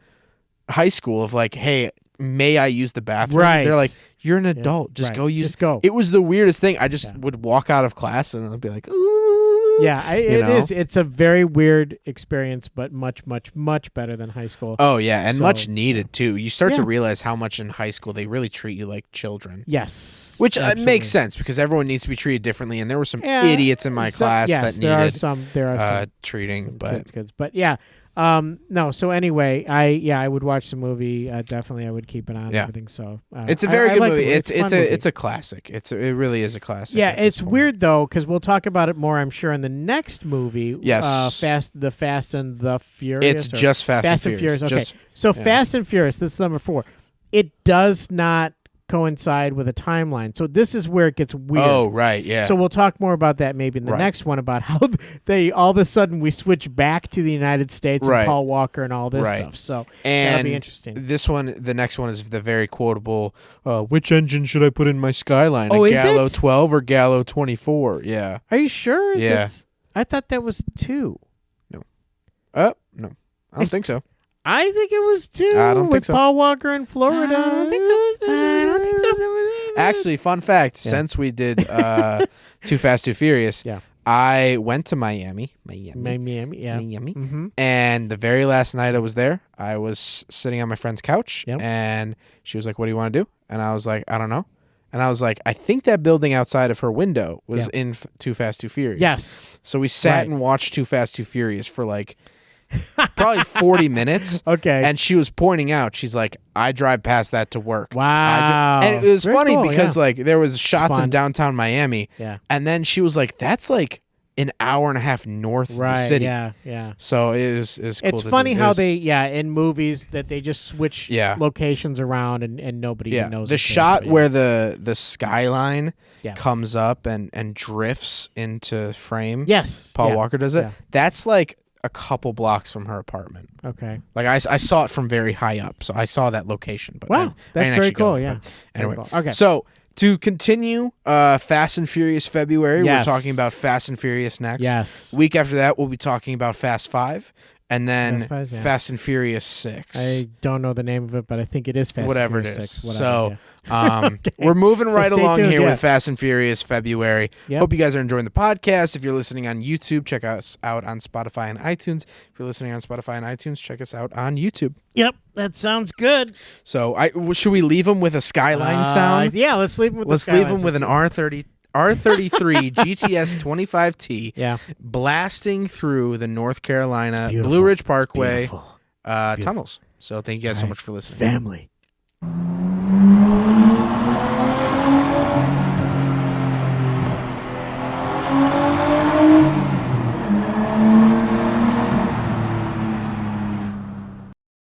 S4: high school of like, hey, may I use the bathroom?
S5: Right.
S4: They're like, you're an adult. Just go use.
S5: Just go.
S4: It was the weirdest thing. I just would walk out of class, and I'd be like, ooh.
S5: Yeah, it is. It's a very weird experience, but much, much, much better than high school.
S4: Oh, yeah, and much needed, too. You start to realize how much in high school they really treat you like children.
S5: Yes.
S4: Which makes sense, because everyone needs to be treated differently, and there were some idiots in my class that needed
S5: there are some
S4: treating.
S5: kids. But yeah, No. So anyway, I would watch the movie. Definitely, I would keep it on. And
S4: Yeah.
S5: everything. So
S4: It's a very
S5: I
S4: good
S5: like the
S4: movie. It's
S5: a fun movie.
S4: it's a classic. It really is a classic.
S5: Yeah,
S4: at this
S5: it's
S4: point.
S5: weird though because we'll talk about it more, I'm sure, in the next movie.
S4: Yes.
S5: Fast and the Furious.
S4: It's just Fast and Furious.
S5: Okay,
S4: Just,
S5: so
S4: yeah.
S5: Fast and Furious. This is number 4. It does not coincide with a timeline, so this is where it gets weird.
S4: Oh, right, yeah.
S5: So we'll talk more about that maybe in the
S4: Right.
S5: next one about how they all of a sudden we switch back to the United States
S4: Right.
S5: and Paul Walker and all this
S4: Right.
S5: stuff. So
S4: and
S5: that'll be interesting.
S4: the next one is the very quotable. Which engine should I put in my Skyline?
S5: Oh,
S4: a
S5: is
S4: Gallo
S5: it?
S4: 12 or Gallo 24? Yeah.
S5: Are you sure?
S4: Yeah.
S5: I thought that was 2.
S4: No, I don't think so.
S5: I think it was 2.
S4: I don't think
S5: with
S4: so.
S5: Paul Walker in Florida.
S4: I don't think so. I don't think so. Actually, fun fact:
S5: Yeah.
S4: since we did Too Fast, Too Furious,
S5: Yeah.
S4: I went to Miami,
S5: Miami, yeah. Mm-hmm.
S4: and the very last night I was there, I was sitting on my friend's couch,
S5: Yep.
S4: and she was like, "What do you want to do?" And I was like, "I don't know." And I was like, "I think that building outside of her window was in Too Fast, Too Furious."
S5: Yes.
S4: So we sat
S5: Right.
S4: and watched Too Fast, Too Furious for like probably 40 minutes.
S5: Okay.
S4: And she was pointing out, she's like, I drive past that to work.
S5: Wow.
S4: And it was
S5: Very
S4: funny
S5: cool,
S4: because
S5: yeah.
S4: like there was shots in
S5: fun.
S4: downtown Miami.
S5: Yeah.
S4: And then she was like, that's like an hour and a half north of the
S5: Right.
S4: city.
S5: Yeah. Yeah.
S4: So it was cool.
S5: It's
S4: to
S5: funny
S4: do. It
S5: how
S4: was-
S5: they in movies that they just switch
S4: Yeah.
S5: locations around and nobody even knows
S4: the
S5: it's
S4: shot
S5: there, but
S4: where the skyline
S5: Yeah.
S4: comes up and drifts into frame.
S5: Yes.
S4: Paul
S5: yeah.
S4: Walker does it.
S5: Yeah.
S4: That's like a couple blocks from her apartment.
S5: Okay.
S4: Like I saw it from very high up, so I saw that location. But I
S5: Wow.
S4: didn't
S5: That's very
S4: actually go,
S5: cool. Yeah.
S4: but
S5: Very
S4: Anyway,
S5: cool. Okay.
S4: So to continue, Fast and Furious February,
S5: Yes.
S4: we're talking about Fast and Furious next.
S5: Yes.
S4: Week after that, we'll be talking about Fast 5, and then
S5: Fast 5, yeah.
S4: Fast and Furious 6.
S5: I don't know the name of it, but I think it is Fast and
S4: Whatever it
S5: Furious
S4: is.
S5: 6. Whatever,
S4: So
S5: yeah.
S4: we're moving right
S5: stay
S4: along
S5: tuned,
S4: here
S5: yeah.
S4: with Fast and Furious February.
S5: Yep.
S4: Hope you guys are enjoying the podcast. If you're listening on YouTube, check us out on Spotify and iTunes. If you're listening on Spotify and iTunes, check us out on YouTube.
S5: Yep. That sounds good.
S4: So should we leave them with a Skyline sound?
S5: Yeah. Let's leave them with
S4: Let's
S5: the
S4: leave
S5: Skylines.
S4: them with an R33 GTS 25T
S5: Yeah.
S4: blasting through the North Carolina
S5: beautiful.
S4: Blue Ridge
S5: It's
S4: Parkway
S5: beautiful.
S4: tunnels. So thank you guys so
S5: Right.
S4: much for listening.
S5: Family.